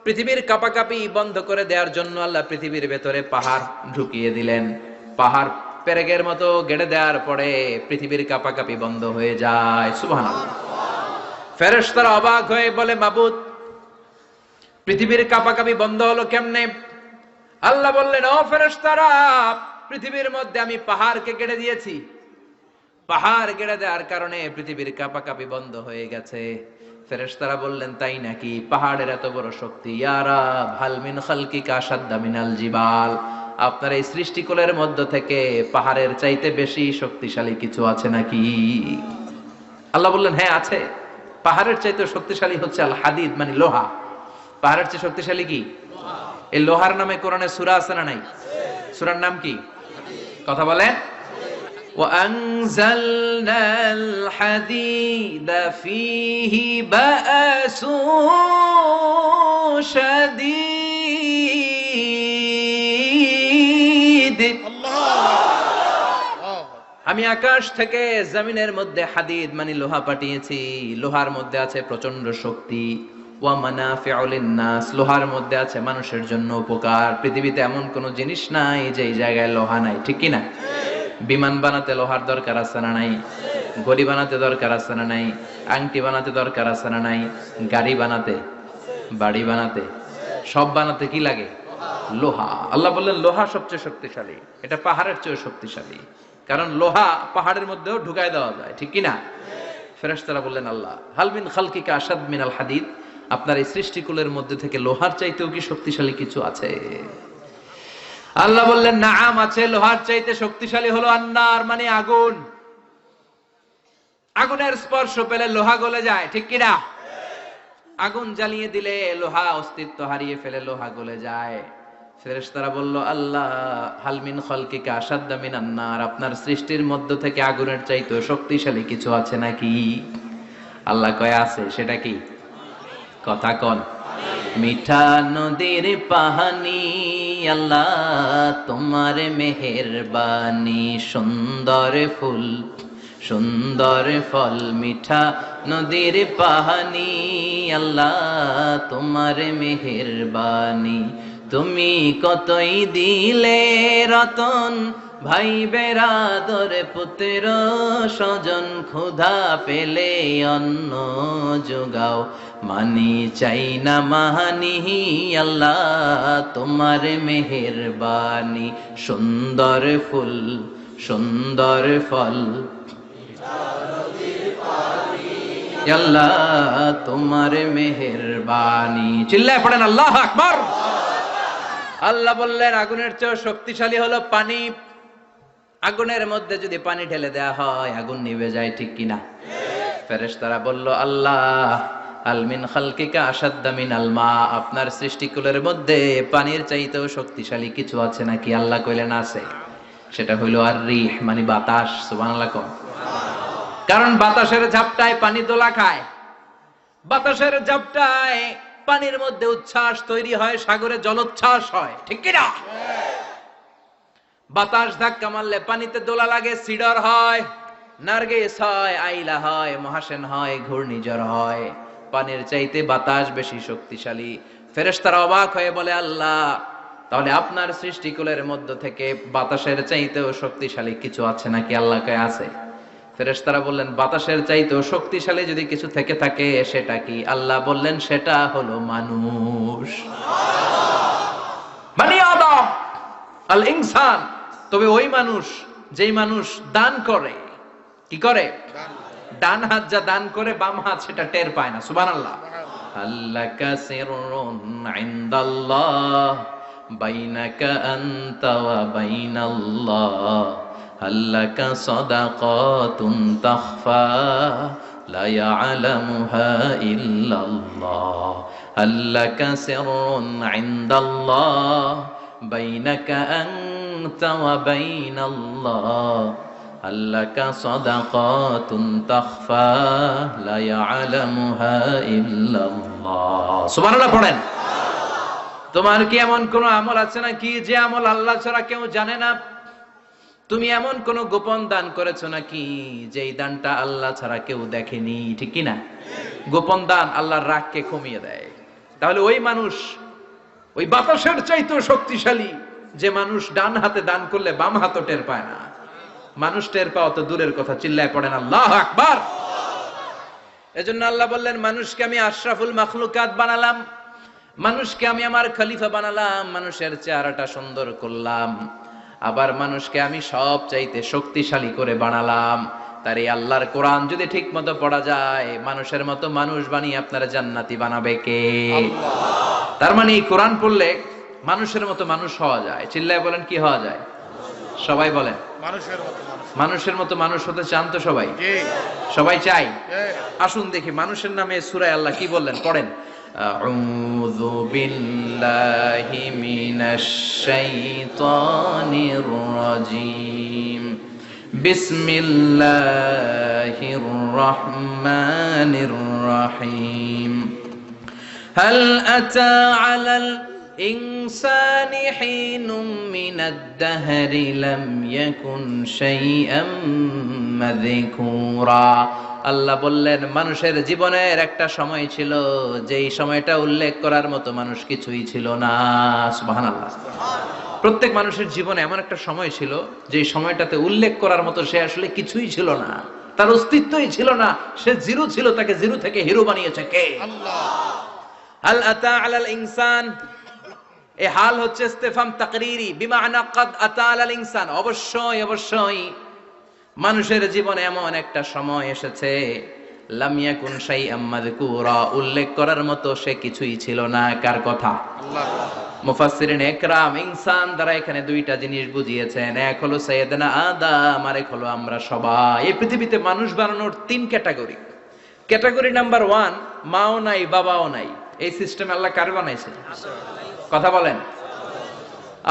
পৃথিবীর কাঁপাকাঁপি বন্ধ করে দেওয়ার জন্য আল্লাহ পৃথিবীর ভেতরে পাহাড় ঢুকিয়ে দিলেন। পাহাড় পেরেকের মতো গেড়ে দেওয়ার পরে পৃথিবীর কাঁপাকাঁপি বন্ধ হয়ে যায়। সুবহানাল্লাহ। ফেরেশতারা অবাক হয়ে বলে মাবুদ, পৃথিবীর কাঁপাকাঁপি বন্ধ হলো কেমনে? আল্লাহ বললেন ও ফেরেশতারা, পৃথিবীর মধ্যে আমি পাহাড়কে গেড়ে দিয়েছি। পাহাড় গেড়ে দেওয়ার কারণে পৃথিবীর কাঁপাকাঁপি বন্ধ হয়ে গেছে। ফেরেশতারা বললেন তাই নাকি? পাহাড়ের এত বড় শক্তি। ইয়া রাব হাল মিন খালকিকা আশাদ্দা মিনাল জিবাল, আপনার এই সৃষ্টিকুলের মধ্য থেকে পাহাড়ের চাইতে বেশি শক্তিশালী কিছু আছে নাকি? আল্লাহ বললেন হ্যাঁ আছে। পাহাড়ের চাইতে শক্তিশালী হচ্ছে আল হাদিদ, মানে লোহা। পাহাড়ের চেয়ে শক্তিশালী কি? এই লোহার নামে কোরআনে সূরা আছে না নাই? সূরার নাম কি? কথা বলেন। وأنزلنا الحديد فيه بأس شديد। আমি আকাশ থেকে জমিনের মধ্যে হাদিদ মানে লোহা পাঠিয়েছি। লোহার মধ্যে আছে প্রচন্ড শক্তি। ওয়া মানাফিউ লিন-নাস, লোহার মধ্যে আছে মানুষের জন্য উপকার। পৃথিবীতে এমন কোন জিনিস নাই যে এই জায়গায় লোহা নাই, ঠিক কি না? বিমান বানাতে লোহার দরকার আছে না নাই? ঘড়ি বানাতে দরকার আছে না নাই? আংটি বানাতে দরকার আছে না নাই? গাড়ি বানাতে, বাড়ি বানাতে, সব বানাতে কি লাগে? লোহা। আল্লাহ বললেন লোহা সবচেয়ে শক্তিশালী। এটা পাহাড়ের চেয়ে শক্তিশালী, কারণ লোহা পাহাড়ের মধ্যেও ঢুকায় দেওয়া যায়, ঠিক কি না? ফেরেশতারা বললেন আল্লাহ হাল মিন খালকিকা আশাদ মিনাল হাদিদ, আপনার এই সৃষ্টিকুলের মধ্যে থেকে লোহার চাইতেও কি শক্তিশালী কিছু আছে? আল্লাহ বললেন নাআম আছে। লোহার চাইতে শক্তিশালী হলো আন্নার, মানে আগুন। আগুনের স্পর্শ পেলে লোহা গলে যায়, ঠিক কি না? আগুন জ্বালিয়ে দিলে লোহা অস্তিত্ব হারিয়ে ফেলে, লোহা গলে যায়। ফেরেশতারা বলল আল্লাহ হাল মিন খালকিকা আশাদ্দা মিনান নার, আপনার সৃষ্টির মধ্য থেকে আগুনের চাইতেও শক্তিশালী কিছু আছে নাকি? আল্লাহ কয় আছে। সেটা কি? কথা কন। মিঠা নদীর পাহানি আল্লাহ তোমার মেহেরবানি, সুন্দর ফুল সুন্দর ফল, মিঠা নদীর পাহানি আল্লাহ তোমার মেহেরবানি। তুমি কতই দিলে রতন, ভাই বেরাদর পুত্র স্বজন, ক্ষুধা পেলে অন্ন যোগাও, মানি চাই না মাহানি আল্লাহ তোমার মেহেরবানি। সুন্দর ফুল সুন্দর ফল আল্লাহ তোমার মেহেরবানি। চিল্লায় পড়েন আল্লাহু আকবার। আল্লাহ বললেন আগুনের চেয়ে শক্তিশালী হলো পানি। আগুনের মধ্যে যদি পানি ঢেলে দেওয়া হয় আগুন নিভে যায়, ঠিক কিনা? ফেরেশতারা বলল আল্লাহ আল মিন খালকিকা আশাদ্দা মিনাল মা, আপনার সৃষ্টিকুলের মধ্যে পানির চাইতেও শক্তিশালী কিছু আছে নাকি? আল্লাহ কইলেন আছে। সেটা হইল আর রিহ, মানে বাতাস। সুবহানাল্লাহ। কারণ বাতাসের ঝাপটায় পানি দোলা খায়, বাতাসের ঝাপটায় পানির মধ্যে উচ্ছ্বাস তৈরি হয়, সাগরে জলোচ্ছ্বাস হয়, ঠিক কিনা? বাতাস ধাক্কা মারলে পানিতে দোলা লাগে, সিডর হয়, নার্গিস হয়, আইলা হয়, মহাসেন হয়, ঘূর্ণিঝড় হয়। পানির চাইতে বাতাস বেশি শক্তিশালী। ফেরেশতারা অবাক হয়ে বলে, আল্লাহ, তাহলে আপনার সৃষ্টিকুলের মধ্য থেকে বাতাসের চাইতেও শক্তিশালী কিছু আছে নাকি? আল্লাহ কয় আছে। ফেরেশতারা বললেন, বাতাসের চাইতেও শক্তিশালী যদি কিছু থেকে থাকে সেটা কি? আল্লাহ বললেন, সেটা হলো মানুষ, বনি আদম, আল ইনসান। তবে ওই মানুষ, যেই মানুষ দান করে। কি করে? ডান হাত যা দান করে, বাম হাত সেটা টের পায় না। সুবহানাল্লাহ। আল্লাকা সিররুন ইনদাল্লাহ বাইনাকা আনতা ওয়া বাইনাল্লাহ, আল্লাকা সাদাকাতুন তাখফা লা ইয়ালামুহা ইল্লাল্লাহ, আল্লাকা সিররুন ইনদাল্লাহ বাইনাকা আনতা ওয়া বাইনাল্লাহ, আল্লাকা সাদাকাতুন তাখফা লা ইয়ালামুহা ইল্লাল্লাহ। সুবহানাল্লাহ পড়েন। তোমার কি এমন কোন আমল আছে নাকি যে আমল আল্লাহ ছাড়া কেউ জানে না? তুমি এমন কোন গোপন দান করেছো নাকি যেই দানটা আল্লাহ ছাড়া কেউ দেখেনি? ঠিক কি না? গোপন দান আল্লাহর রাগকে কমিয়ে দেয়। তাহলে ওই মানুষ, ওই বাতাসের চাইতেও শক্তিশালী যে মানুষ ডান হাতে দান করলে বাম হাতও টের পায় না। মানুষ টের পাওয়া তো দূরের কথা, চিল্লায় পড়েন আল্লাহু আকবার। এজন্য আল্লাহ বললেন, মানুষকে আমি আশরাফুল মাখলুকাত বানালাম, মানুষকে আমি আমার খলিফা বানালাম, মানুষের চেহারাটা সুন্দর করলাম, আবার মানুষকে আমি সব চাইতে শক্তিশালী করে বানালাম। তার এই আল্লাহর কোরআন যদি ঠিক মতো পড়া যায়, মানুষের মতো মানুষ বানিয়ে আপনারা জান্নাতি বানাবে কে? আল্লাহ। তার মানে এই কোরআন পড়লে মানুষের মতো মানুষ হওয়া যায়। চিল্লায় বলেন, কি হওয়া যায়? সবাই বলেন, মানুষের মতো মানুষ হতে চান তো সবাই? সবাই চাই। আসুন দেখি মানুষের নামে সূরায় আল্লাহ কি বললেন, পড়েন। আউযু বিল্লাহি মিনাশ শাইতানির রাজীম, বিসমিল্লাহির রহমানির রহিম। হাল আতা আলাল الإنسان حين من الدهر لم يكن شيئا مذكورا। আল্লাহ বললেন, মানুষের জীবনের একটা সময় ছিল যেই সময়টা উল্লেখ করার মতো মানুষ কিছুই ছিল না। সুবহানাল্লাহ। প্রত্যেক মানুষের জীবনে এমন একটা সময় ছিল যেই সময়টাতে উল্লেখ করার মতো সে আসলে কিছুই ছিল না, তার অস্তিত্বই ছিল না, সে জিরো ছিল, তাকে জিরো থেকে হিরো বানিয়েছে কে? আল্লাহ। হাল আতা আলাল ইনসান, এই হাল হচ্ছে ইস্তেফাম তাকরিরি, বিমানা কাদ আতা আলাল ইনসান। অবশ্যই অবশ্যই মানুষের জীবনে এমন একটা সময় এসেছে, লাম ইয়াকুন শাইআম মাযকুরা, উল্লেখ করার মতো সে কিছুই ছিল না। কার কথা? আল্লাহ। মুফাসসিরিন ইকরাম ইনসান দ্বারা এখানে দুইটা জিনিস বুঝিয়েছেন, এক হলো সাইয়েদনা আদম, আর এক হলো আমরা সবাই। এই পৃথিবীতে মানুষ বানানোর তিন ক্যাটাগরি। ক্যাটাগরি নাম্বার 1, মাও নাই বাবাও নাই। এই সিস্টেম আল্লাহ কার বানাইছে? কথা বলেন।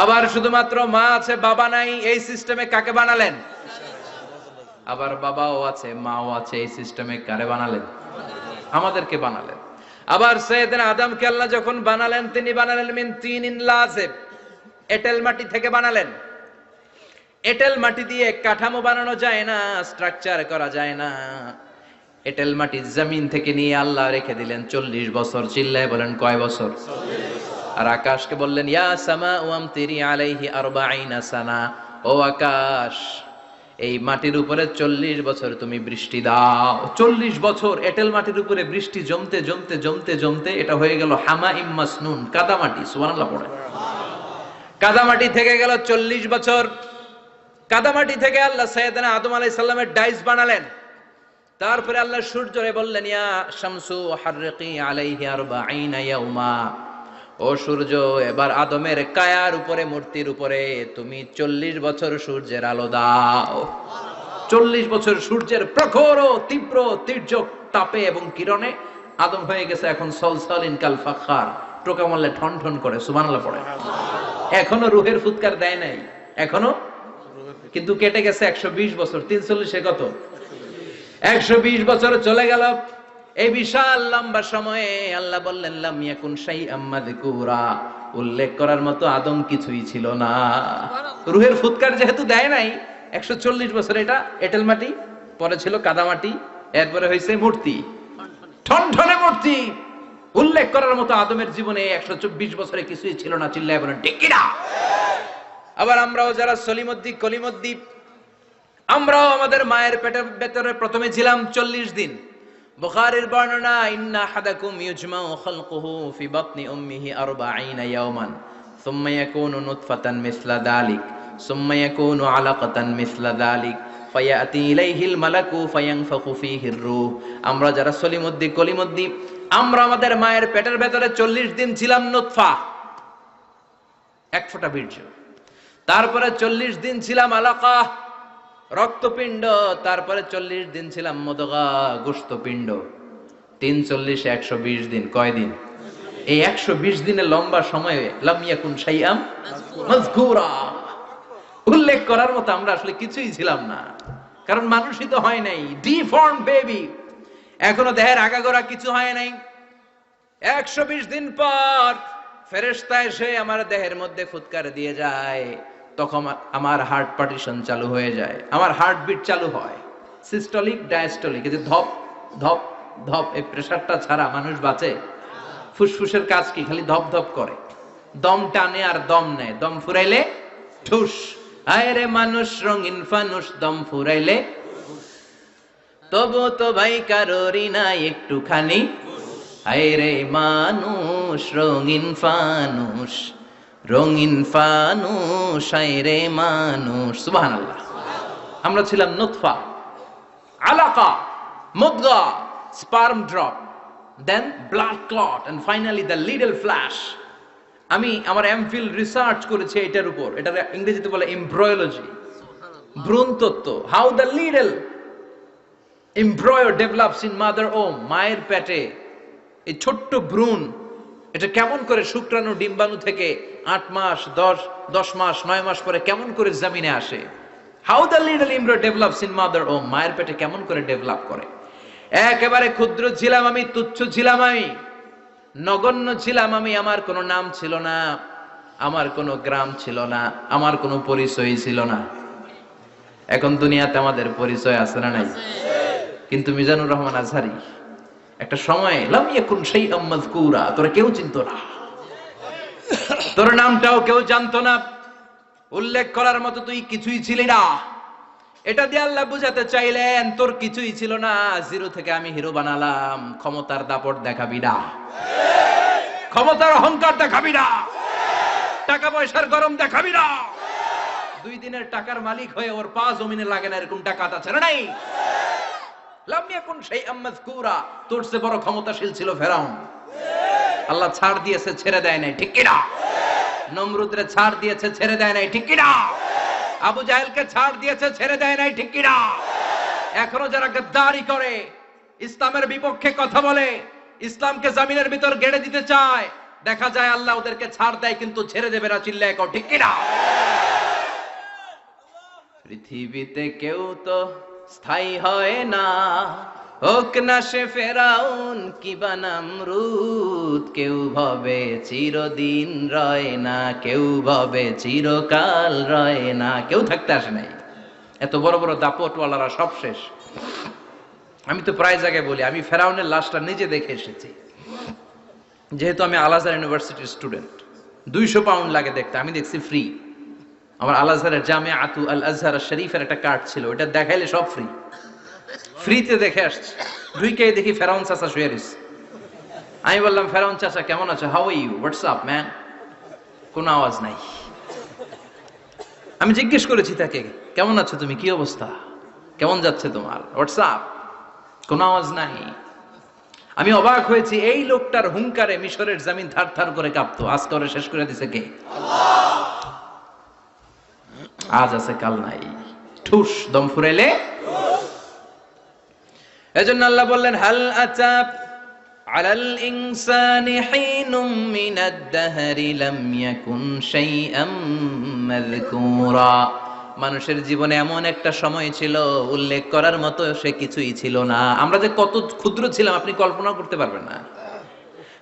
আবার শুধুমাত্র মা আছে বাবা নাই, এই সিস্টেমে কাকে বানালেন? আবার বাবাও আছে মাও আছে, এই সিস্টেমে কারে বানালেন? আমাদেরকে বানালেন। আবার সাইয়েদনা আদমকে আল্লাহ যখন বানালেন, তিনি বানালেন মিন তিনিন লাযিব, এঁটেল মাটি থেকে বানালেন। এঁটেল মাটি দিয়ে কাঠামো বানানো যায় না, স্ট্রাকচার করা যায় না। এঁটেল মাটি জমিন থেকে নিয়ে আল্লাহ রেখে দিলেন 40 বছর। চিল্লায় বলেন, কয় বছর? 40। আর আকাশকে বললেন, ইয়া সামাউ আমতিরি আলাইহি 40 সানা, ও আকাশ, এই মাটির উপরে 40 বছর তুমি বৃষ্টি দাও। 40 বছর এঁটেল মাটির উপরে বৃষ্টি জমতে জমতে জমতে জমতে এটা হয়ে গেল হামাইম মাসনুন, কাদামাটি। সুবহানাল্লাহ পড়ে। কাদামাটি থেকে গেল 40 বছর। কাদামাটি থেকে আল্লাহ সাইয়েদনা আদম আলাইহিস সালামের ডাইস বানালেন। তারপরে আল্লাহ সূর্যরে বললেন, ইয়া শামসু হাররিকি আলাইহি 40 ইয়াউমা, ও সূর্য, এবার আদমের কায়ার উপরে, মূর্তির উপরে তুমি 40 বছর সূর্যের আলো দাও। 40 বছর সূর্যের প্রখর ও তীব্র তীর্যক তাপে এবং কিরণে আদম হয়ে গেছে এখন সলসলিন কাল ফাখার, টোকা মারলে ঠন ঠন করে। সুবহানাল্লাহ পড়ে। এখনো রুহের ফুৎকার দেয় নাই, এখনো, কিন্তু কেটে গেছে 120 বছর। 340 কত? 120 বছর চলে গেল। এই বিশাল লম্বা সময়ে আল্লাহ বললেন, লাম ইয়াকুন শাইআম মাযকুরা, উল্লেখ করার মতো আদম কিছুই ছিল না। রুহের ফুৎকার যেহেতু দেয় নাই, 140 বছর এটা এঁটেল মাটি, পরে ছিল কাদা মাটি, এরপরে হয়েছে মূর্তি, ঠনঠনে মূর্তি। উল্লেখ করার মতো আদমের জীবনে 124 বছরে কিছুই ছিল না। চিল্লায় বলেন ঠিক কিনা? আবার আমরাও যারা সলিমদ্দি কলিমদ্দি, আমরাও আমাদের মায়ের পেটের ভেতরে প্রথমে ছিলাম 40 দিন। বুখারীর বর্ণনা, ইন্না হাদাকুম ইউজমাউ খালকুহু ফি বাতনি উম্মিহি 40 ইয়াওমান সুম্মা ইয়াকুনু নুতফাতান মিসলা যালিক সুম্মা ইয়াকুনু আলাকাতান মিসলা যালিক ফায়াতি ইলাইহিল মালাকু ফায়ানফাখু ফীহির রূহ। আমরা যারা সলিমদ্দি কলিমদ্দি, আমরা আমাদের মায়ের পেটের ভেতরে 40 দিন ছিলাম নুতফা, এক ফোঁটা বীর্য। তারপরে 40 দিন ছিলাম আলাকা, রক্তপিণ্ড। তারপরে 40 দিন ছিলাম মুদগা, গোশতপিণ্ড। 3 40 120 দিন। কয় দিন? এই 120 দিনের লম্বা সময়ে লাম ইয়াকুন শাইআম মাযকুরা, উল্লেখ করার মতো আমরা আসলে কিছুই ছিলাম না, কারণ মানুষই তো হয় নাই, ডিফর্ম বেবি, এখনো দেহের আগাগোড়া কিছু হয় নাই। 120 দিন পর ফেরেশতা এসে আমার দেহের মধ্যে ফুৎকার দিয়ে যায়, তখন আমার হার্ট পার্টিশন চালু হয়ে যায়, আমার হার্টবিট চালু হয়, সিস্টোলিক ডায়াস্টোলিক, এই যে ধপ ধপ ধপ, এই প্রেসারটা ছাড়া মানুষ বাঁচে? ফুসফুসের কাজ কি? খালি ধপ ধপ করে, দম টানে আর দম নেয়, দম ফুরাইলে ঠুস। আয় রে মানুষ রঙিন ফানুস, দম ফুরাইলে তবু তো ভাই কারোরই নাই একটুখানি। আয় রে মানুষ রঙিন ফানুস, রঙিন ফানুস, আয় রে মানুষ। সুবহানাল্লাহ। আমরা ছিলাম নুতফা, আলাকা, মুদগা, sperm drop, then blood clot, and finally the little flesh. আমি আমার এমফিল রিসার্চ করেছি এটার উপর, এটা ইংরেজিতে বলে এমব্রয়োলজি, ভ্রূণ তত্ত্ব। How the little এমব্রয়ো develops in mother ওম, মায়ের পেটে এই ছোট্ট ভ্রূণ, এটা কেমন করে শুক্রাণু ডিম্বাণু থেকে 8 মাস 10 মাস 9 মাস পরে কেমন করে জমিনে আসে। How the little এমব্রয়ো develops in mother ওম, মায়ের পেটে কেমন করে ডেভেলপ করে। একেবারে ক্ষুদ্র ছিলাম আমি, তুচ্ছ ছিলাম আমি, নগণ্য ছিলাম আমি। আমার কোনো নাম ছিল না, আমার কোনো গ্রাম ছিল না, আমার কোনো পরিচয় ছিল না। এখন দুনিয়াতে আমাদের পরিচয় আছে না নাই? কিন্তু মিজানুর রহমান আজহারি একটা সময় লাম ইয়াকুন শাইআম মাযকুরা, তোরা কেউ চিনতো না, তোর নামটাও কেউ জানতো না, উল্লেখ করার মতো তুই কিছুই ছিলি না। এটা দিয়ে আল্লাহ বুঝাতে চাইলেন তোর কিছুই ছিল না, জিরো থেকে আমি হিরো বানালাম। ক্ষমতার দাপট দেখাবি না, ক্ষমতার অহংকার দেখাবি না, টাকা পয়সার গরম দেখাবি না। 2 দিনের টাকার মালিক হয়ে ওর পা জমিনে লাগে না, এরকম টাকা আছে না নাই? লাম ইয়াকুন শাইআম মাযকুরা, তোর চেয়ে বড় ক্ষমতাশীল ছিল ফেরাউন। আল্লাহ ছাড় দিয়েছে, ছেড়ে দেয় নাই, ঠিক কিনা? নমরুদরে ছাড় দিয়েছে, ছেড়ে দেয় নাই, ঠিক কিনা? আবু জাহেলকে ছাড় দিয়েছে, ছেড়ে দেয় নাই, ঠিক কিনা? এখনো যারা গদ্দারি করে, ইসলামের বিপক্ষে কথা বলে, ইসলামকে জমিনের ভিতর গেড়ে দিতে চায়, দেখা যায় আল্লাহ ওদেরকে ছাড় দেয়, কিন্তু ছেড়ে দেবে না। চিল্লায় কও ঠিক কিনা? পৃথিবীতে কেউ তো স্থায়ী হয় না, হোক না সে ফেরাউন কিবা নমরুদ। কেউ ভাবে চিরদিন রয় না, কেউ ভাবে চিরকাল রয় না। কেউ থাকতে আসে নাই, এত বড় বড় দাপটওয়ালারা সব শেষ। আমি তো প্রায় জায়গায় বলি, আমি ফেরাউনের লাশটা নিজে দেখে এসেছি, যেহেতু আমি আল আজহার ইউনিভার্সিটির স্টুডেন্ট। 200 পাউন্ড লাগে দেখতে, আমি দেখছি ফ্রি। আমার আল আজহারের জামিআতু আল আজহার শরীফের একটা কার্ড ছিল, ওটা দেখাইলে সব ফ্রি, ফ্রিতে দেখে আসছি। ঢুকে দেখি ফেরাউন চাচা শুয়ে রয়েছে। আমি বললাম, ফেরাউন চাচা কেমন আছো? How are you? What's up man? কোনো আওয়াজ নাই। আমি জিজ্ঞেস করেছি তাকে, কেমন আছো তুমি, কি অবস্থা, কেমন যাচ্ছে তোমার, হোয়াটস আপ? কোনো আওয়াজ নাই। আমি অবাক হয়েছি, এই লোকটার হুঙ্কারে মিশরের জমিন থার থার করে কাঁপতো। আজ করে শেষ করে দিছে কে? আজ আছে কাল নাই, ঠুস, দম ফুরাইলে। এজন্য আল্লাহ বললেন, হাল আতা আলাল ইনসানি হিনুম মিনাদ দাহরি লাম ইয়াকুন শাইআম মাযকুরা। মানুষের জীবনে এমন একটা সময় ছিল, উল্লেখ করার মতো সে কিছুই ছিল না। আমরা যে কত ক্ষুদ্র ছিলাম আপনি কল্পনা করতে পারবেন না।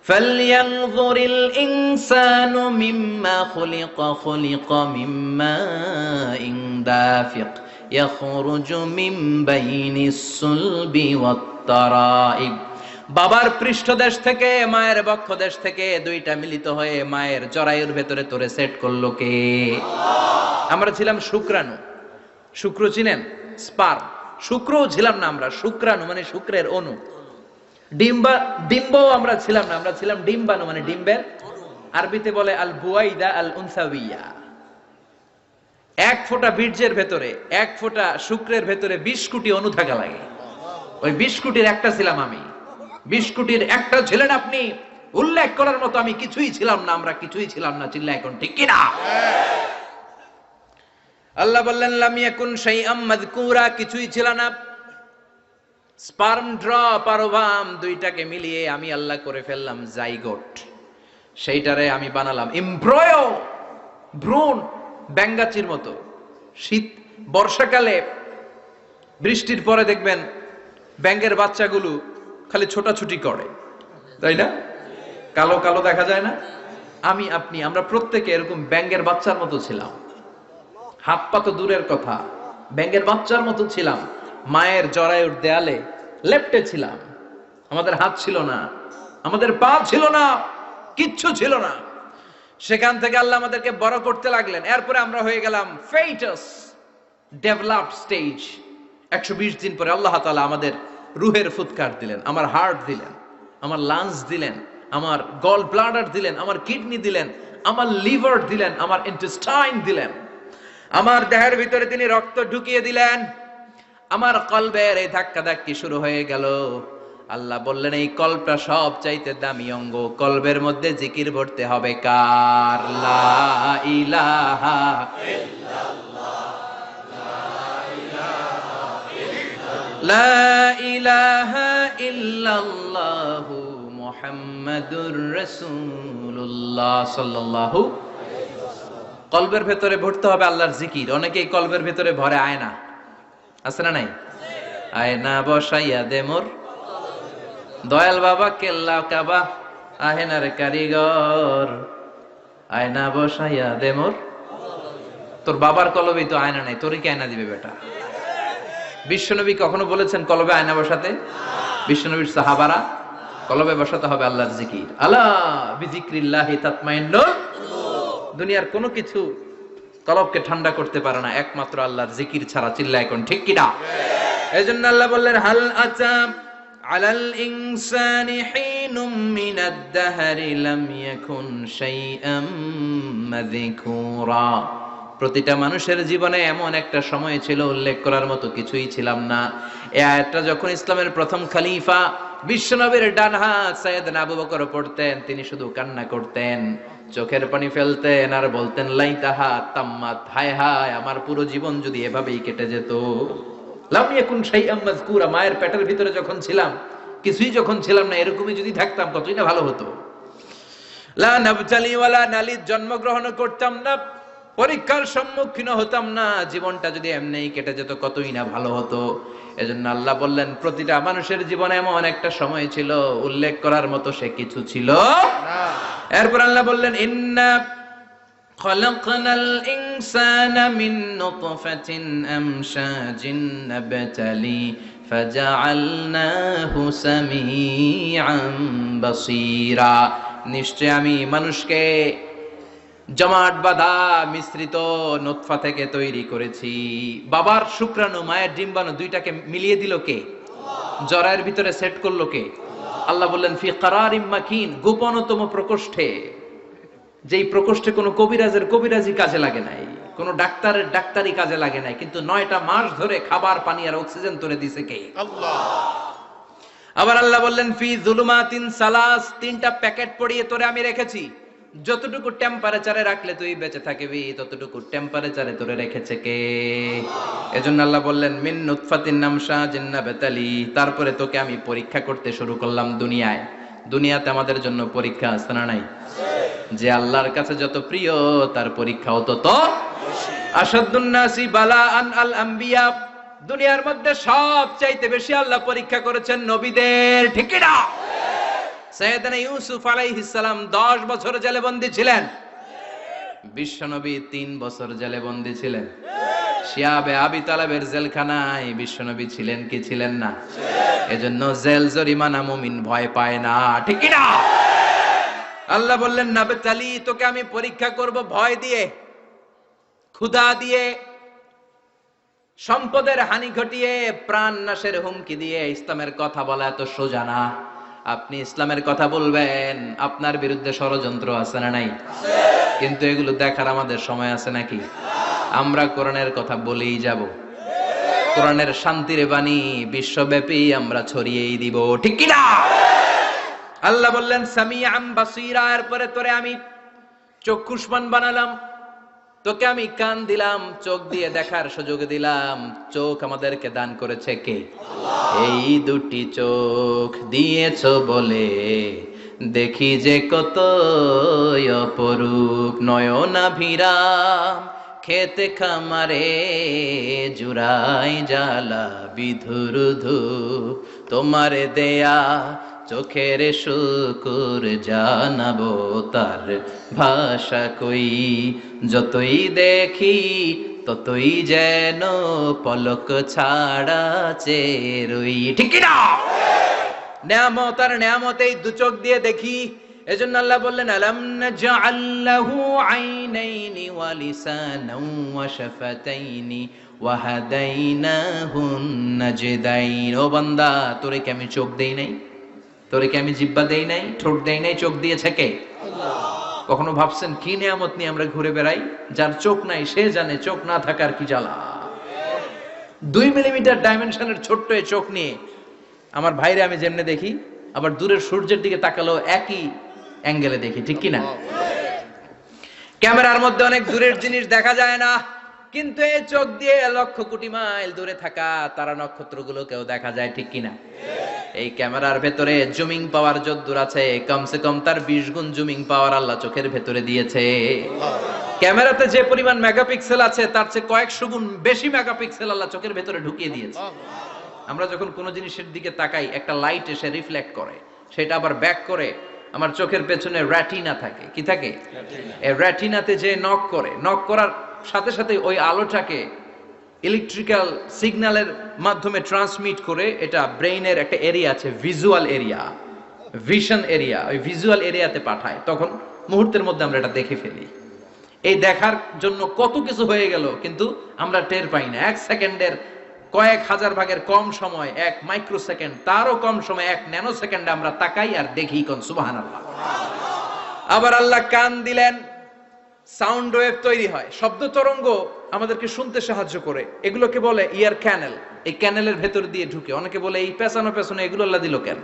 ফালইয়ানযুরিল ইনসানু মিম্মা খুলিকা, খুলিকা মিম্মা ইন দাফিক ইয়াখরুজু মিন বাইনিস সুলবি ওয়াত তারাইব বাবার পৃষ্ঠদেশ থেকে মায়ের বক্ষদেশ থেকে দুইটা মিলিত হয়ে মায়ের জরায়ুর ভেতরে তোরে সেট করলো কে? আমরা ছিলাম শুক্রাণু। শুক্র চিনেন? স্পার্ম। শুক্রও ছিলাম না আমরা, শুক্রাণু মানে শুক্রের অণু। ডিম্বও আমরা ছিলাম না, আমরা ছিলাম ডিম্বাণু মানে ডিম্বের। আরবিতে বলে আল বুয়াইদা আল উনসাবিয়া। এক ফোঁটা বীর্যের ভেতরে, এক ফোঁটা শুক্রের ভেতরে 20 কোটি অণু থাকা লাগে। ওই 20 কোটির একটা ছিলাম আমি। 20 কোটির একটা ছিলেন আপনি। উল্লেখ করার মতো আমি কিছুই ছিলাম না, আমরা কিছুই ছিলাম না। চিল্লা এখন ঠিক কিনা? আল্লাহ বললেন লাম ইয়াকুন শাইআম মাযকুরা, কিছুই ছিল না। স্পার্ম ড্রপ আর ওভাম দুইটাকে মিলিয়ে আমি আল্লাহ করে ফেললাম জাইগোট। সেইটারে আমি বানালাম এমব্রয়ো, ভ্রূণ, ব্যাঙ্গাচির মতো। শীত বর্ষাকালে বৃষ্টির পরে দেখবেন ব্যাঙের বাচ্চাগুলো খালি ছোটাছুটি করে, তাই না? কালো কালো দেখা যায় না? আমি আপনি আমরা প্রত্যেকে এরকম ব্যাঙের বাচ্চার মতো ছিলাম। হাত পা তো দূরের কথা, ব্যাঙের বাচ্চার মতো ছিলাম। মায়ের জরায়ুর দেয়ালে লেপ্টে ছিলাম। আমাদের হাত ছিল না, আমাদের পা ছিল না, কিচ্ছু ছিল না। সেখান থেকে আল্লাহ আমাদেরকে বড় করতে লাগলেন। এরপরে আমরা হয়ে গেলাম ফেটাস, ডেভেলপড স্টেজ। 120 দিন পরে আল্লাহ তাআলা আমাদের রুহের ফুৎকার দিলেন, আমার হার্ট দিলেন, আমার লাংস দিলেন, আমার গল ব্লাডার দিলেন, আমার কিডনি দিলেন, আমার লিভার দিলেন, আমার ইন্টেস্টাইন দিলেন। আমার দেহের ভিতরে তিনি রক্ত ঢুকিয়ে দিলেন। আমার কলবের এই ধাক্কা ধাক্কি শুরু হয়ে গেল। আল্লাহ বললেন এই কলবটা সব চাইতে দামি অঙ্গ, কলবের মধ্যে জিকির পড়তে হবে কার? লা ইলাহা ইল্লাল্লাহ, লা ইলাহা ইল্লাল্লাহু মুহাম্মাদুর রাসূলুল্লাহ সাল্লাল্লাহু। কলবের ভেতরে ভরতে হবে আল্লাহর জিকির। অনেকেই কলবের ভেতরে ভরে আয়না, আছে না নাই? আয়না বসাইয়া দে মোর দয়াল বাবা কেল্লা কাবা, আহেনার কারিগর আয়না বসাইয়া দে মোর। তোর বাবার কলবেই তো আয়না নাই, তোরই কি আয়না দিবে বেটা? বিশ্বনবী কখনো বলেছেন কলবে আয়না বসাতে? বিশ্বনবীর সাহাবারা? কলবে বসাতে হবে আল্লাহর জিকির। আলা বিযিকরিল্লাহি তাতমাইন্নুল। দুনিয়ার কোনো কিছু কলবকে ঠান্ডা করতে পারে না একমাত্র আল্লাহর জিকির ছাড়া। চিল্লা এখন ঠিক কিনা? এজন্য আল্লাহ বললেন হাল আতা আলাল ইনসানি হিনুম মিনাদ দাহরি লাম ইয়াকুন শাইআম মাযকুরা। প্রতিটা মানুষের জীবনে এমন একটা সময় ছিল উল্লেখ করার মতো কিছুই ছিলাম না। এই আয়াতটা যখন ইসলামের প্রথম খলিফা বিশ্বনবীর ডান হাত সাইয়েদনা আবু বকর পড়তেন, তিনি শুধু কান্না করতেন, চোখের পানি ফেলতেন আর বলতেন লাইতাহা তাম্মাত, হায় হায় আমার পুরো জীবন যদি এভাবেই কেটে যেত। লাম ইয়াকুন শাইআম মাযকুরা, মায়ের পেটের ভিতরে যখন ছিলাম কিছুই যখন ছিলাম না, এরকমই যদি থাকতাম কতই না ভালো হতো। লা নাবতালি ওয়ালা নালিদ, জন্মগ্রহণ করতাম না, পরীক্ষার সম্মুখীন হতাম না, জীবনটা যদি এমনিই কেটে যেত কতই না ভালো হতো। এজন্য আল্লাহ বললেন প্রতিটা মানুষের জীবনে এমন একটা সময় ছিল উল্লেখ করার মতো সে কিছু ছিল না। এরপর আল্লাহ বললেন ইন্না খলাকনাল ইনসানা মিন নুতফাতিন আমশাজিন নাবতালি ফাজআলনাহু সামিআন বাসীরা। নিশ্চয় আমি মানুষকে জমাট বাঁধা মিশ্রিত নুতফা থেকে তৈরি করেছি। বাবার শুক্রাণু মায়ের ডিম্বাণু দুইটাকে মিলিয়ে দিল কে? জরায়ের ভিতরে সেট করলো কে? আল্লাহ বললেন ফি কারারিম মাকিন, গোপনতম প্রকোষ্ঠে। যেই প্রকোষ্ঠে কোনো কবিরাজের কবিরাজি কাজে লাগে নাই, কোনো ডাক্তারের ডাক্তারি কাজে লাগে নাই, কিন্তু 9টা মাস ধরে খাবার পানি আর অক্সিজেন তোরে দিছে কে? আল্লাহ। আবার আল্লাহ বললেন ফি যুলুমাতিন সালাস, 3টা প্যাকেট পরিয়ে তোরে আমি রেখেছি। যতটুকু টেম্পারেচারে রাখলে তুই বেঁচে থাকবি ততটুকু টেম্পারেচারে তোরে রেখেছে কে? এজন্য আল্লাহ বললেন মিন নুতফাতিন আমশাজিন নাবতালি, তারপরে তোকে আমি পরীক্ষা করতে শুরু করলাম দুনিয়ায়। দুনিয়াতে আমাদের জন্য পরীক্ষা আছে না নাই? যে আল্লাহর কাছে যত প্রিয় তার পরীক্ষাও তত বেশি। আশাদ্দুন নাসি বালাআন আল আম্বিয়া, দুনিয়ার মধ্যে সবচাইতে বেশি আল্লাহ পরীক্ষা করেছেন নবীদের, ঠিক কি না? সাইয়েদনা ইউসুফ আলাইহিস সালাম 10 বছর জেলে বন্দী ছিলেন। বিশ্বনবী 3 বছর জেলে বন্দী ছিলেন। শিয়াবে আবি তালেবের জেলখানায় বিশ্বনবী ছিলেন কি ছিলেন না? এজন্য জেল জরিমানা মুমিন ভয় পায় না, ঠিক কি না? আল্লাহ বললেন নাবতালি, তোকে আমি পরীক্ষা করব ভয় দিয়ে, ক্ষুধা দিয়ে, সম্পদের হানি ঘটিয়ে, প্রাণ নাশের হুমকি দিয়ে। ইসলামের কথা বলা এত সোজা না। আপনি ইসলামের কথা বলবেন, আপনার বিরুদ্ধে ষড়যন্ত্র আছে না নাই? কিন্তু এগুলো দেখার আমাদের সময় আছে নাকি? আমরা কোরআনের কথা বলেই যাব, কোরআনের শান্তির বাণী বিশ্বব্যাপী আমরা ছড়িয়েই দিব, ঠিক কি না? আল্লাহ বললেন সামিআম বাসীরা, এরপরে তোরে আমি চক্ষুষ্মান বানালাম, তোকে আমি কান দিলাম, চোখ দিয়ে দেখার সুযোগ দিলাম। চোখ আমাদেরকে দান করেছে কে? এই দুটি চোখ দিয়েছো বলে দেখি যে কত অপরূপ, নয়নাভিরাম খেতে খামারে জুড়াই জ্বালা বিধুর ধূপ, তোমার দেয়া চোখের শুকুর জানাবো তার ভাষা কই, যতই দেখি ততই যেন পলক ছাড়া চেরুই, ঠিক কি না? নেয়ামত আর নেয়ামত এই দু চোখ দিয়ে দেখি। এজন্য আল্লাহ বললেন আলাম নাজআল লাহু আইনাইনি ওয়া লিসানান ওয়া শাফাতাইনি ওয়া হাদাইনাহুন নাজদাইন। ও বান্দা, তোরে কি আমি চোখ দেই নাই? তোরে কি আমি জিহ্বা দেই নাই? ঠোঁট দেই নাই? চোখ দিয়েছে কে? আল্লাহ। কখনো ভাবছেন কি নিয়ামত নিয়ে আমরা ঘুরে বেড়াই? যার চোখ নাই সে জানে চোখ না থাকার কি জ্বালা। 2 মিলিমিটার ডাইমেনশনের ছোট্ট এই চোখ নিয়ে আমার ভাইরে আমি যেমনে দেখি, আবার দূরের সূর্যের দিকে তাকালেও একই অ্যাঙ্গেলে দেখি, ঠিক কি না? ক্যামেরার মধ্যে অনেক দূরের জিনিস দেখা যায় না, কিন্তু এই চোখ দিয়ে লক্ষ কোটি মাইল দূরে থাকা তারা নক্ষত্রগুলোকেও দেখা যায়, ঠিক কি না? এই ক্যামেরার ভেতরে জুমিং পাওয়ার যদ্দূর আছে, কমসে কম তার 20 গুণ জুমিং পাওয়ার আল্লাহ চোখের ভেতরে দিয়েছে। ক্যামেরাতে যে পরিমাণ মেগাপিক্সেল আছে তার চেয়ে কয়েকশো গুণ বেশি মেগাপিক্সেল আল্লাহ চোখের ভেতরে ঢুকিয়ে দিয়েছে। আমরা যখন কোনো জিনিসের দিকে তাকাই, একটা লাইট এসে রিফ্লেক্ট করে, সেটা আবার ব্যাক করে আমার চোখের পেছনে রেটিনা থাকে। কি থাকে? এই রেটিনাতে যে নক করে, নক করার সাথে সাথে ওই আলোটাকে ইলেকট্রিক্যাল সিগন্যালের মাধ্যমে ট্রান্সমিট করে এটা ব্রেইনের একটা এরিয়া আছে, ভিজুয়াল এরিয়া, ভিশন এরিয়া, ওই ভিজুয়াল এরিয়াতে পাঠায়। তখন মুহূর্তের মধ্যে আমরা এটা দেখে ফেলি। এই দেখার জন্য কত কিছু হয়ে গেল, কিন্তু আমরা টের পাই না। 1 সেকেন্ডের কয়েক হাজার ভাগের কম সময়, 1 মাইক্রোসেকেন্ড, তারও কম সময়, 1 ন্যানো সেকেন্ডে আমরা তাকাই আর দেখি। কোন সুবহানাল্লাহ। আবার আল্লাহ কান দিলেন, সাউন্ড ওয়েভ তৈরি হয়, শব্দ তরঙ্গ আমাদেরকে শুনতে সাহায্য করে। এগুলোকে বলে ইয়ার ক্যানেল। এই ক্যানেলের ভেতর দিয়ে ঢুকে। অনেকে বলে এই পেছানো পেছনে এগুলো আল্লাহ দিল কেন?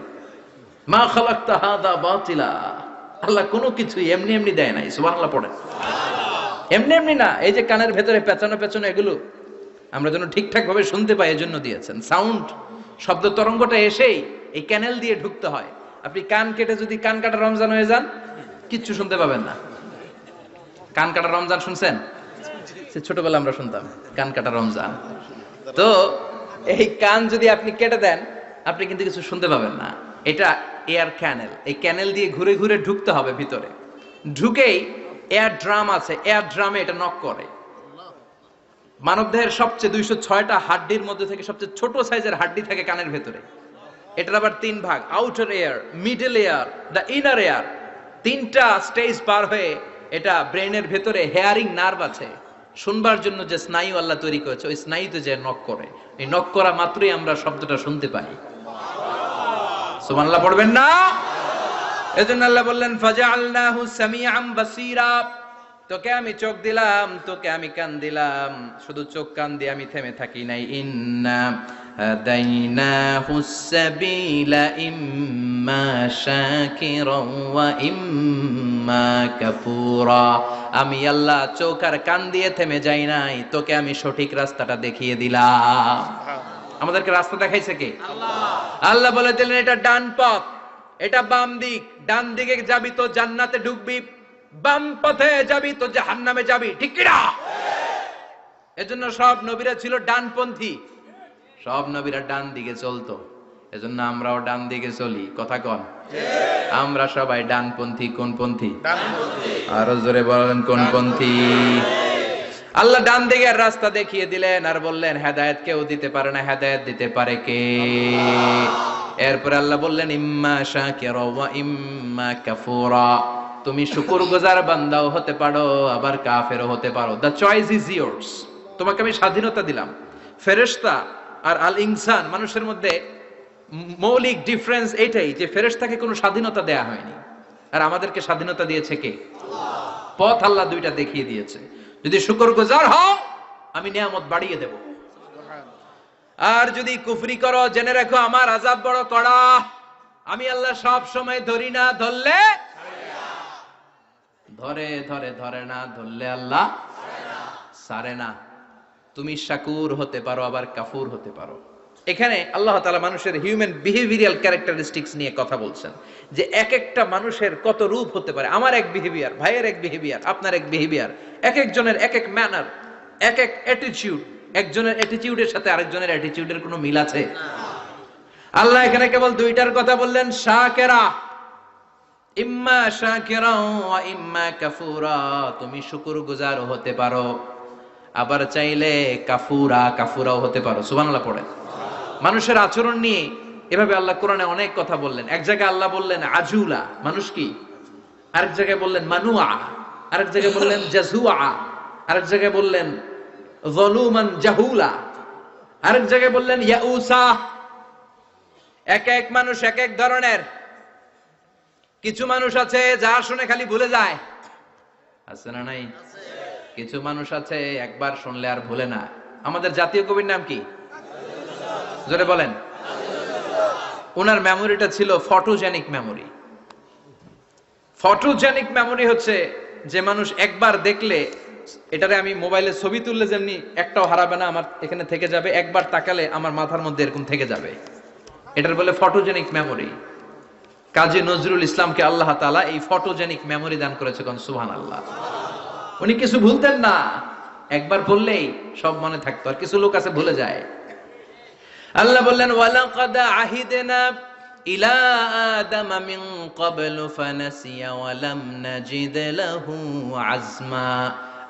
মা খালাকতা হাদা বাতিলা, আল্লাহ কোনো কিছু এমনি এমনি দেয় নাই। সুবহানাল্লাহ পড়ে। এমনি এমনি না, এই যে কানের ভেতরে পেছানো পেছনে এগুলো আমরা যেন ঠিকঠাক ভাবে শুনতে পাই, এজন্য দিয়েছেন। সাউন্ড, শব্দ তরঙ্গটা এসেই এই ক্যানেল দিয়ে ঢুকতে হয়। আপনি কান কেটে যদি কান কাটা রমজান হয়ে যান, কিচ্ছু শুনতে পাবেন না। কান কাটা রমজান শুনছেন? ছোটবেলা আমরা শুনতাম কান কাটা রমজান। তো এই কান যদি আপনি কেটে দেন, আপনি কিন্তু কিছু শুনতে পাবেন না। এটা এয়ার ক্যানেল। এই ক্যানেল দিয়ে ঘুরে ঘুরে ঢুকতে হবে ভিতরে। ঢুকেই এয়ার ড্রাম আছে, এয়ার ড্রামে এটা নক করে। মানবদেহের সবচেয়ে 206টা হাড্ডির মধ্যে থেকে সবচেয়ে ছোট সাইজের হাড্ডি থাকে কানের ভেতরে। এটার আবার 3 ভাগ, outer air, middle air, the inner air. 3টা স্টেজ পার হয়ে এটা ব্রেনের ভেতরে হেয়ারিং নার্ভ আছে, শুনবার জন্য যে স্নায়ু আল্লাহ তৈরি করেছে, ওই স্নায়ুতে যে নক করে, এই নক করা মাত্রই আমরা শব্দটা শুনতে পাই। সুবহানাল্লাহ পড়বেন না? এজন্য আল্লাহ বললেন ফাজআলনাহু সামিআম বাসীরা, তোকে আমি চোখ দিলাম, তোকে আমি কান দিলাম। শুধু চোখ কান দিয়ে আমি থেমে থাকি নাই। ইন্না হাদাইনাহুস সাবিলা ইম্মা শাকিরান ওয়া ইম্মা কাফুরা। আমি আল্লাহ চোখ আর কান দিয়ে থেমে যাই নাই, তোকে আমি সঠিক রাস্তাটা দেখিয়ে দিলাম। আমাদেরকে রাস্তা দেখাইছে কে? আল্লাহ। আল্লাহ বলে দিলেন এটা ডান পথ, এটা বাম দিক। ডান দিকে যাবি তো জান্নাতে ঢুকবি, বাম পথে যাবি তো জাহান্নামে যাবি, ঠিক কি না? এজন্য সব নবীরা ছিল ডানপন্থী, সব নবীরা ডান দিকে চলতো। এজন্য আমরাও ডান দিকে চলি। কথা কন, আমরা সবাই ডানপন্থী। কোন পন্থী? আরো জোরে বলেন, কোন পন্থী? আল্লাহ ডান দিকের রাস্তা দেখিয়ে দিলেন আর বললেন হেদায়েত কেউ দিতে পারে না, হেদায়েত দিতে পারে কে? এরপরে আল্লাহ বললেন ইম্মা শাকিরা ওয়া ইম্মা কাফুরা, তুমি শুকরগুজার বান্দাও হতে পারো আবার কাফেরও হতে পারো। The choice is years. তোমাকে আমি স্বাধীনতা দিলাম। ফেরেশতা আর আল ইনসান, মানুষের মধ্যে মৌলিক ডিফারেন্স এটাই যে ফেরেশতাকে কোনো স্বাধীনতা দেয়া হয়নি, আর আমাদেরকে স্বাধীনতা দিয়েছে কে? পথ আল্লাহ দুইটা দেখিয়ে দিয়েছে। যদি শুকরগুজার হও আমি নিয়ামত বাড়িয়ে দেব, আর যদি কুফরি করো জেনে রাখো আমার আযাব বড় কড়া। আমি আল্লাহ সব সময় ধরি না, ধরলে ধরে ধরে ধরে না, ধরলে আল্লাহ ছাড়ে না। তুমি শাকুর হতে পারো আবার কাফুর হতে পারো। এখানে আল্লাহ তাআলা মানুষের হিউম্যান বিহেভিয়ারাল ক্যারেক্টারিস্টিক্স নিয়ে কথা বলছেন, যে এক একটা মানুষের কত রূপ হতে পারে। আমার এক বিহেভিয়ার, ভাইয়ের এক বিহেভিয়ার, আপনার এক বিহেভিয়ার, এক একজনের এক এক ম্যানার, এক এক অ্যাটিটিউড। একজনের অ্যাটিটিউডের সাথে আরেকজনের অ্যাটিটিউডের কোনো মিল আছে? আল্লাহ এখানে কেবল দুইটার কথা বললেন, শাকিরা, ইম্মা শাকিরা ওয়া ইম্মা কাফুরা, তুমি শুকরগুজার হতে পারো আবার চাইলে কাফুরাও হতে পারো। সুবহানাল্লাহ পড়ে। মানুষের আচরণ নিয়ে এভাবে আল্লাহ কোরআনে অনেক কথা বললেন। এক জায়গায় আল্লাহ বললেন আজুলা, মানুষ কি? আরেক জায়গায় বললেন মানুয়া, আরেক জায়গায় বললেন জাজুয়া, আরেক জায়গায় বললেন যালুমান জাহুলা, আরেক জায়গায় বললেন ইয়াউসা। এক এক মানুষ এক এক ধরনের। কিছু মানুষ আছে যা শুনে খালি ভুলে যায়, আছে না নাই? কিছু মানুষ আছে একবার শুনলে আর ভুলে না। আমাদের জাতীয় কবির নাম কি? জোরে বলেন। ওনার মেমোরিটা ছিল ফটোজেনিক মেমোরি। ফটোজেনিক মেমোরি হচ্ছে যে মানুষ একবার দেখলে, এটারে আমি মোবাইলে ছবি তুললে যেমনি একটাও হারাবে না, আমার এখানে থেকে যাবে, একবার তাকালে আমার মাথার মধ্যে এরকম থেকে যাবে, এটার বলে ফটোজেনিক মেমোরি। কাজী নজরুল ইসলামকে আল্লাহ তাআলা এই ফটোজেনিক মেমোরি দান করেছে, কোন সুবহানাল্লাহ। উনি কিছু ভুলতেন না, একবার বললেই সব মনে থাকতো। আর কিছু লোক আছে ভুলে যায়। আল্লাহ বললেন ওয়ালাকাদ আহিদনা ইলা আদামা মিন ক্বাবলু ফানাসিয়া ওয়া লাম নাজিদ লাহু আজমা।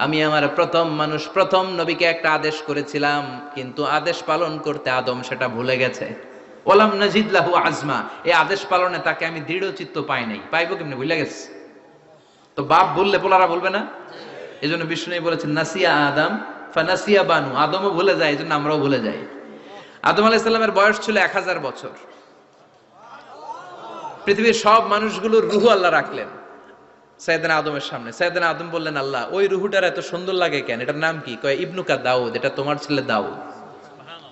আমি আমার প্রথম মানুষ, প্রথম নবীকে একটা আদেশ করেছিলাম, কিন্তু আদেশ পালন করতে আদম সেটা ভুলে গেছে। ওয়া লাম নাজিদ লাহু আজমা, এই আদেশ পালনে তাকে আমি দৃঢ়চিত্ত পাই নাই। পাইবো কেমনে? ভুলে গেছে। তো বাপ বললে পোলারা বলবে না? এজন্য বিষ্ণু বলেছেন নাসিয়া আদম ফানাসিয়া বানু, আদমও ভুলে যায়, এজন্য আমরাও ভুলে যাই। আদম আলাইহিস সালামের বয়স ছিল 1000 বছর। পৃথিবীর সব মানুষগুলোর রূহ আল্লাহ রাখলেন সাইয়েদনা আদমের সামনে। সাইয়েদনা আদম বললেন, আল্লাহ ওই রূহটার এত সুন্দর লাগে কেন? এটার নাম কি? কয় ইবনুকা দাউদ, এটা তোমার ছেলে দাউদ।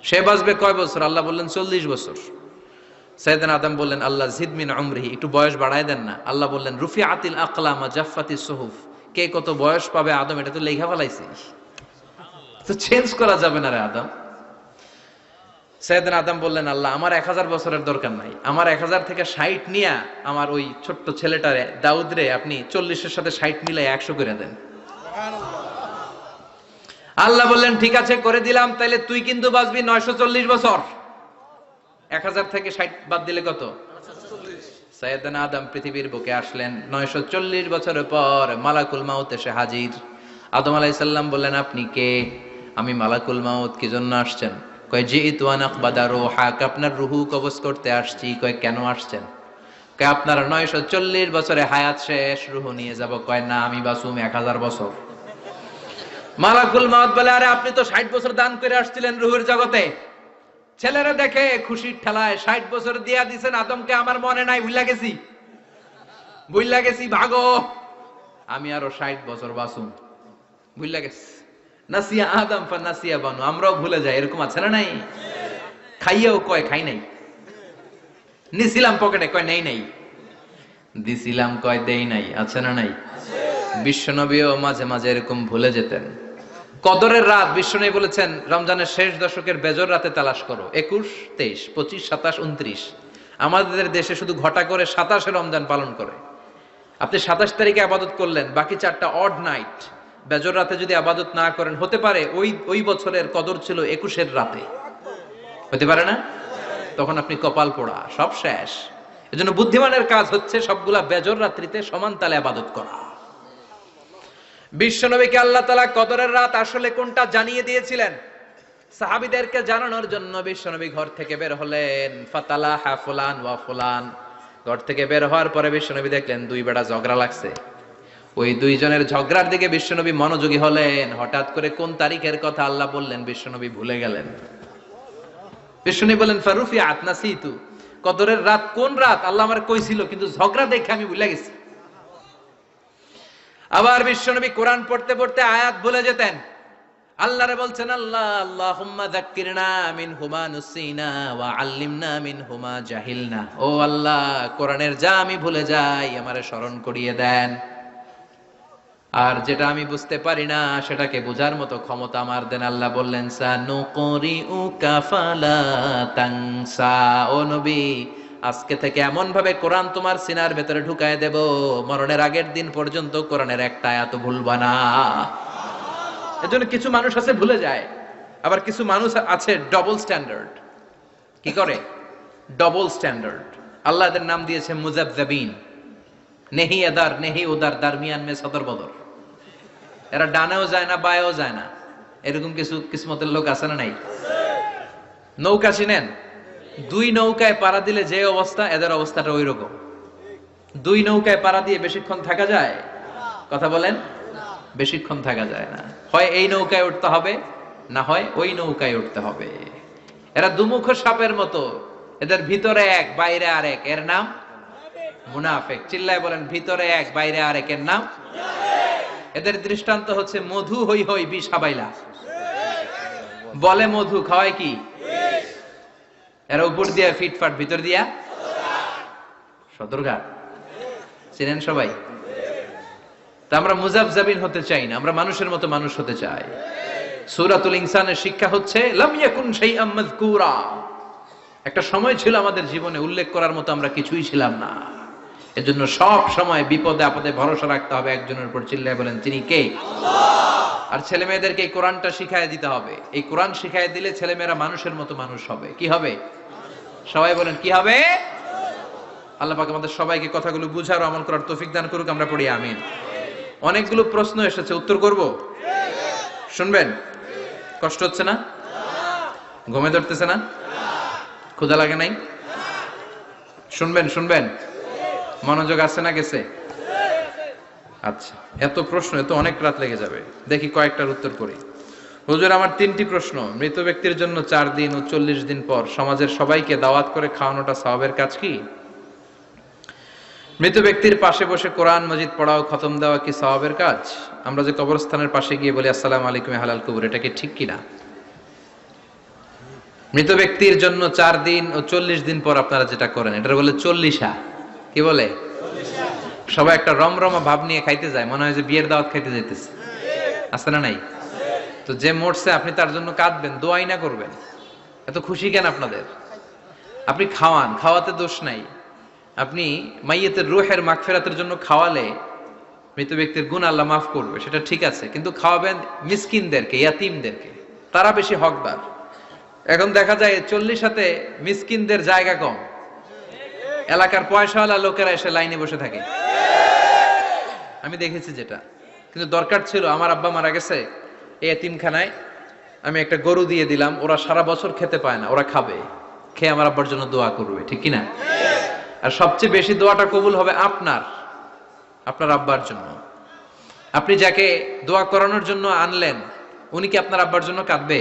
সে বাঁচবে কয় বছর? আল্লাহ বললেন 40 বছর। সাইয়েদনা আদম বললেন, আল্লাহ জিদ মিন উমরিহি, একটু বয়স বাড়ায় দেন না। আল্লাহ বললেন রুফিআতিল আকলাম ওয়া জাফফাতিস সুহুফ, কে কত বয়স পাবে আদম এটা তো লেখা ফেলাইছিস, তো চেঞ্জ করা যাবে না রে আদম। সাইয়েদনা আদম বললেন, আল্লাহ আমার 1000 বছরের দরকার নাই, আমার 1000 থেকে 60 নিয়া আমার ওই ছোট্ট ছেলেটারে দাউদ রে আপনি 40-এর সাথে 60 মিলাই 100 করে দেন। আল্লাহ বললেন ঠিক আছে করে দিলাম, তাইলে তুই কিন্তু বাঁচবি 940 বছর। 1000 থেকে 60 বাদ দিলে কত? 940। সাইয়েদনা আদম পৃথিবীর বুকে আসলেন 940 বছরের পর। মালাকুল মাউত এসে হাজির। আদম আলাইহিস সালাম বললেন, আপনি কে? আমি মালাকুল মাউত। কি জন্য আসছেন? কয় জিইতু আন আকবাদা রূহাক, আপনার রূহ কবজ করতে আসছি। কয় কেন আসছেন? কয় আপনার 940 বছরে হায়াত শেষ, রূহ নিয়ে যাব। কয় না, আমি বাঁচুম 1000 বছর। মালাকুল মাউত বলে, আরে আপনি তো 60 বছর দান করে আসছিলেন রূহের জগতে। ছেলেরা দেখে খুশির ঠেলায় 60 বছর দিয়া দিছেন আদমকে। আমার মনে নাই, ভুইলা গেছি, ভাগো, আমি আরো 60 বছর বাঁচুম। ভুইলা গেছি। নাসিয়া আদম ফানাসিয়া বানু, আমরাও ভুলে যাই, এরকম আছে না নাই? খাইয়াও কয় খাই নাই, নিছিলাম পকেটে কয় নেই নাই, দিছিলাম কয় দেই নাই, আছে না নাই? বিশ্বনবীও মাঝে মাঝে এরকম ভুলে যেতেন। কদরের রাত বিশ্বনবী বলেছেন রমজানের শেষ দশকের বেজর রাতে তালাশ করো। 21, 23, 25, 27, 29। আমাদের দেশে শুধু ঘটা করে 27-এ রমজান পালন করে। আপনি 27 তারিখে আবাদত করলেন, বাকি 4টা অড নাইট বেজর রাতে যদি আবাদত না করেন, হতে পারে ওই বছরের কদর ছিল 21-এর রাতে, হতে পারে না? তখন আপনি কপাল পোড়া, সব শেষ। এজন্য বুদ্ধিমানের কাজ হচ্ছে সবগুলা বেজর রাত্রিতে সমান তালে আবাদত করা। বিশ্বনবীকে আল্লাহ তাআলা কদরের রাত আসলে কোনটা জানিয়ে দিয়েছিলেন। সাহাবীদেরকে জানানোর জন্য বিশ্বনবী ঘর থেকে বের হলেন। ফাতালাহা ফুলান ওয়া ফুলান। ঘর থেকে বের হওয়ার পরে বিশ্বনবী দেখলেন দুই বেড়া ঝগড়া লাগছে। ওই দুইজনের ঝগড়ার দিকে বিশ্বনবী মনোযোগী হলেন। হঠাৎ করে কোন তারিখের কথা আল্লাহ বললেন বিশ্বনবী ভুলে গেলেন। বিশ্বনবী বলেন ফারুফিআত নাসিতু, কদরের রাত কোন রাত আল্লাহ আমার কইছিল, কিন্তু ঝগড়া দেখে আমি ভুলে গেছি। আবার বিশ্বনবী কোরআন পড়তে পড়তে আয়াত ভুলে যেতেন। আল্লাহরে বলছেন আল্লাহ আল্লাহুম্মা যাক্কিরনা মিনহুমা নুসিনা ওয়া আল্লিমনা মিনহুমা জাহিলনা। ও আল্লাহ, কোরআনের যা আমি ভুলে যাই আমারে স্মরণ করিয়ে দেন, আর যেটা আমি বুঝতে পারি না সেটাকে বোঝার মতো ক্ষমতা আমার দেন। আল্লাহ বললেন সানুকরিউকা ফালা তানসা। ও নবী, আজকে থেকে এমন ভাবে কোরআন তোমার সিনার ভেতরে ঢুকায় দেব, মরণের আগের দিন পর্যন্ত কোরআনের একটা আয়াত ভুলবা না। এজন্য কিছু মানুষ আছে ভুলে যায়, আবার কিছু মানুষ আছে ডবল স্ট্যান্ডার্ড। কি করে? Double standard. আল্লাহ এদের নাম দিয়েছে মুযাবযাবিন। নেহি এদার নেহি উদার, দারমিয়ান মে সদর বদর। এরা ডানেও যায় না বায়েও যায় না, এরকম কিছু কিসমতের লোক আছে না নাই? নৌকা চিনেন? দুই নৌকায় পাড়া দিলে যে অবস্থা, এদের অবস্থাটা ওই রকম। দুই নৌকায় পাড়া দিয়ে বেশিক্ষণ থাকা যায়? কথা বলেন, বেশিক্ষণ থাকা যায় না। হয় এই নৌকায় উঠতে হবে, না হয় ওই নৌকায় উঠতে হবে। এরা দুমুখ সাপের মতো, এদের ভিতরে এক বাইরে আরেক, এর নাম মুনাফিক। চিল্লায় বলেন ভিতরে এক বাইরে আরেক, এর নাম। এদের দৃষ্টান্ত হচ্ছে মধু হই হই বিষ হাবাইলা। বলে মধু, খাওয়ায় কি? এরা উপর দিয়া ফিটফাট, ভিতর দিয়া সদরঘাট। চিনেন সবাই? তা আমরা মুযাবযাবিন হতে চাই না, আমরা মানুষের মতো মানুষ হতে চাই। সূরাতুল ইনসানের শিক্ষা হচ্ছে লাম ইয়াকুন শাইআম মাযকুরা। একটা সময় ছিল আমাদের জীবনে উল্লেখ করার মতো আমরা কিছুই ছিলাম না। এজন্য সব সময় বিপদে আপদে ভরসা রাখতে হবে একজনের উপর। চিল্লায় বলেন তিনি কে? আল্লাহ। আর ছেলে মেয়েদেরকে এই কোরআনটা শিখায় দিতে হবে। এই কোরআন শিখায় দিলে ছেলে মেয়েরা মানুষের মতো মানুষ হবে। কি হবে? সবাই বলেন কি হবে? আল্লাহ পাক আমাদের সবাইকে কথাগুলো বুঝার ও আমল করার তৌফিক দান করুক। আমরা পড়ি আমিন। অনেকগুলো প্রশ্ন এসেছে, উত্তর করব? শুনবেন? কষ্ট হচ্ছে না? ঘুমে ধরতেছে না? ক্ষুধা লাগে নাই? শুনবেন শুনবেন? মনোযোগ আছে না গেছে? আচ্ছা, এত প্রশ্ন, এত অনেক রাত লেগে যাবে। দেখি কয়েকটার উত্তর করি। হুজুর, আমার 3টি প্রশ্ন। মৃত ব্যক্তির জন্য 4 দিন ও 40 দিন পর সমাজের সবাইকে দাওয়াত করে খাওয়ানোটা সওয়াবের কাজ কি? মৃত ব্যক্তির পাশে বসে কোরআন মাজিদ পড়া ও খতম দেওয়া কি সওয়াবের কাজ? আমরা যে কবরস্থানের পাশে গিয়ে বলি আসসালামু আলাইকুম হালাল কবর, এটা কি ঠিক কিনা? মৃত ব্যক্তির জন্য 4 দিন ও 40 দিন পর আপনারা যেটা করেন, এটা বলে 40। কি বলে? সবাই একটা রমরমা ভাব নিয়ে খাইতে যায়, মনে হয় যে বিয়ের দাওয়াত খাইতে যাইতেছে। আছে না নাই? তো যে মরছে আপনি তার জন্য কাঁদবেন, দোয়াই না করবেন, এত খুশি কেন আপনাদের? আপনি খাওয়ান, খাওয়াতে দোষ নাই। আপনি মাইয়েতের রূহের মাগফিরাতের জন্য খাওয়ালে মৃত ব্যক্তির গুনাহ আল্লাহ মাফ করবে, সেটা ঠিক আছে, কিন্তু খাওয়াবেন মিসকিনদেরকে, ইয়াতিমদেরকে, তারা বেশি হকদার। এখন দেখা যায় 40 মিসকিনদের জায়গা কম, এলাকার পয়সাওয়ালা লোকেরা এসে লাইনে বসে থাকে। আমি দেখেছি যেটা, কিন্তু দরকার ছিল, আমার আব্বা মারা গেছে, এই এতিমখানায় আমি একটা গরু দিয়ে দিলাম, ওরা সারা বছর খেতে পায় না, ওরা খাবে, খেয়ে আমার আব্বার জন্য দোয়া করবে, ঠিক কিনা? আর সবচেয়ে বেশি দোয়াটা কবুল হবে আপনার আব্বার জন্য। আপনি যাকে দোয়া করানোর জন্য আনলেন, উনি কি আপনার আব্বার জন্য কাঁদবে?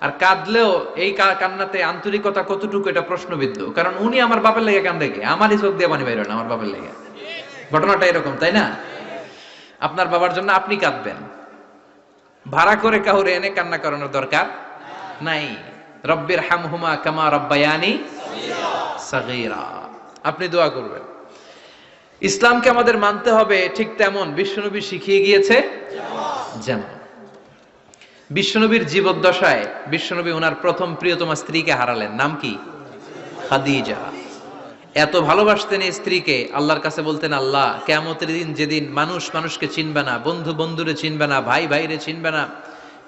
আর কাঁদলেও এই কান্নাতে আন্তরিকতা কতটুকু, এটা প্রশ্নবিদ্ধ। কারণ উনি আমার বাপের লেগে কান্দে, আমারই চোখ দিয়ে পানি বেরোয় না আমার বাপের লেগে। ঘটনাটা এরকম, তাই না? আপনার বাবার জন্য আপনি কাঁদবেন, ভাড়া করে কাউরে এনে কান্না করানোর দরকার নাই। রব্বির হামহুমা কামা রব্বায়ানি সাগীরা, আপনি দোয়া করবেন। ইসলামকে আমাদের মানতে হবে ঠিক তেমন বিশ্বনবী শিখিয়ে গিয়েছে যেমন। বিশ্বনবীর জীবদ্দশায় বিশ্বনবী ওনার প্রথম প্রিয়তমা স্ত্রীকে হারালেন, নাম কি? খাদিজা। এত ভালোবাসতেন এই স্ত্রীকে, আল্লাহর কাছে বলতেন আল্লাহ, কিয়ামতের দিন যেদিন মানুষ মানুষকে চিনবে না, বন্ধু বন্ধুরে চিনবে না, ভাই ভাইরে চিনবে না,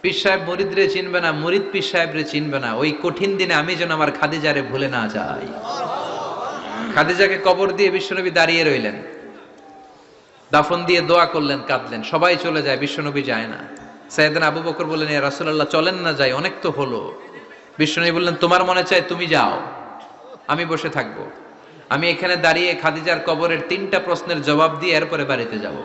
পীর সাহেব মুরিদরে চিনবে না, মুরিদ পীর সাহেবরে চিনবে না, ওই কঠিন দিনে আমি যেন আমার খাদিজারে ভুলে না যাই। খাদিজাকে কবর দিয়ে বিশ্বনবী দাঁড়িয়ে রইলেন, দাফন দিয়ে দোয়া করলেন, কাঁদলেন, সবাই চলে যায়, বিশ্বনবী যায় না। সাইয়েদনা আবু বকর বললেন, ইয়া রাসূলুল্লাহ চলেন না যাই, অনেক তো হলো। বিশ্বনবী বললেন, তোমার মনে চায় তুমি যাও, আমি বসে থাকবো। আমি এখানে দাঁড়িয়ে খাদিজার কবরের 3টা প্রশ্নের জবাব দিয়ে এরপরে বাড়িতে যাব।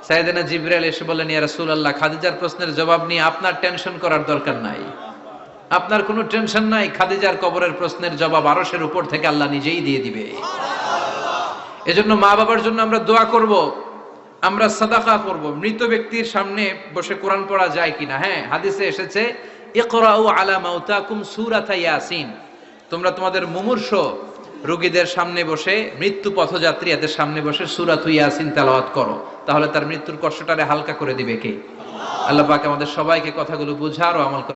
সাইয়েদনা জিবরাইল এসে বললেন, ইয়া রাসূলুল্লাহ খাদিজার প্রশ্নের জবাব নিয়ে আপনার টেনশন করার দরকার নাই, আপনার কোনো টেনশন নাই, খাদিজার কবরের প্রশ্নের জবাব আরশের উপর থেকে আল্লাহ নিজেই দিয়ে দিবে। এজন্য মা বাবার জন্য আমরা দোয়া করব, আমরা সাদাকা করব। মৃত ব্যক্তির সামনে বসে কোরআন পড়া যায় কিনা? হ্যাঁ, হাদিসে এসেছে, ইকরাউ আলা মাউতাকুম সূরাতা ইয়াসিন, তোমরা তোমাদের মুমূর্ষ রোগীদের সামনে বসে, মৃত্যু পথযাত্রী এদের সামনে বসে সূরাতু ইয়াসিন তেলাওয়াত করো, তাহলে তার মৃত্যুর কষ্টটারে হালকা করে দিবে কে? আল্লাহ পাক আমাদের সবাইকে কথাগুলো বুঝার ও আমল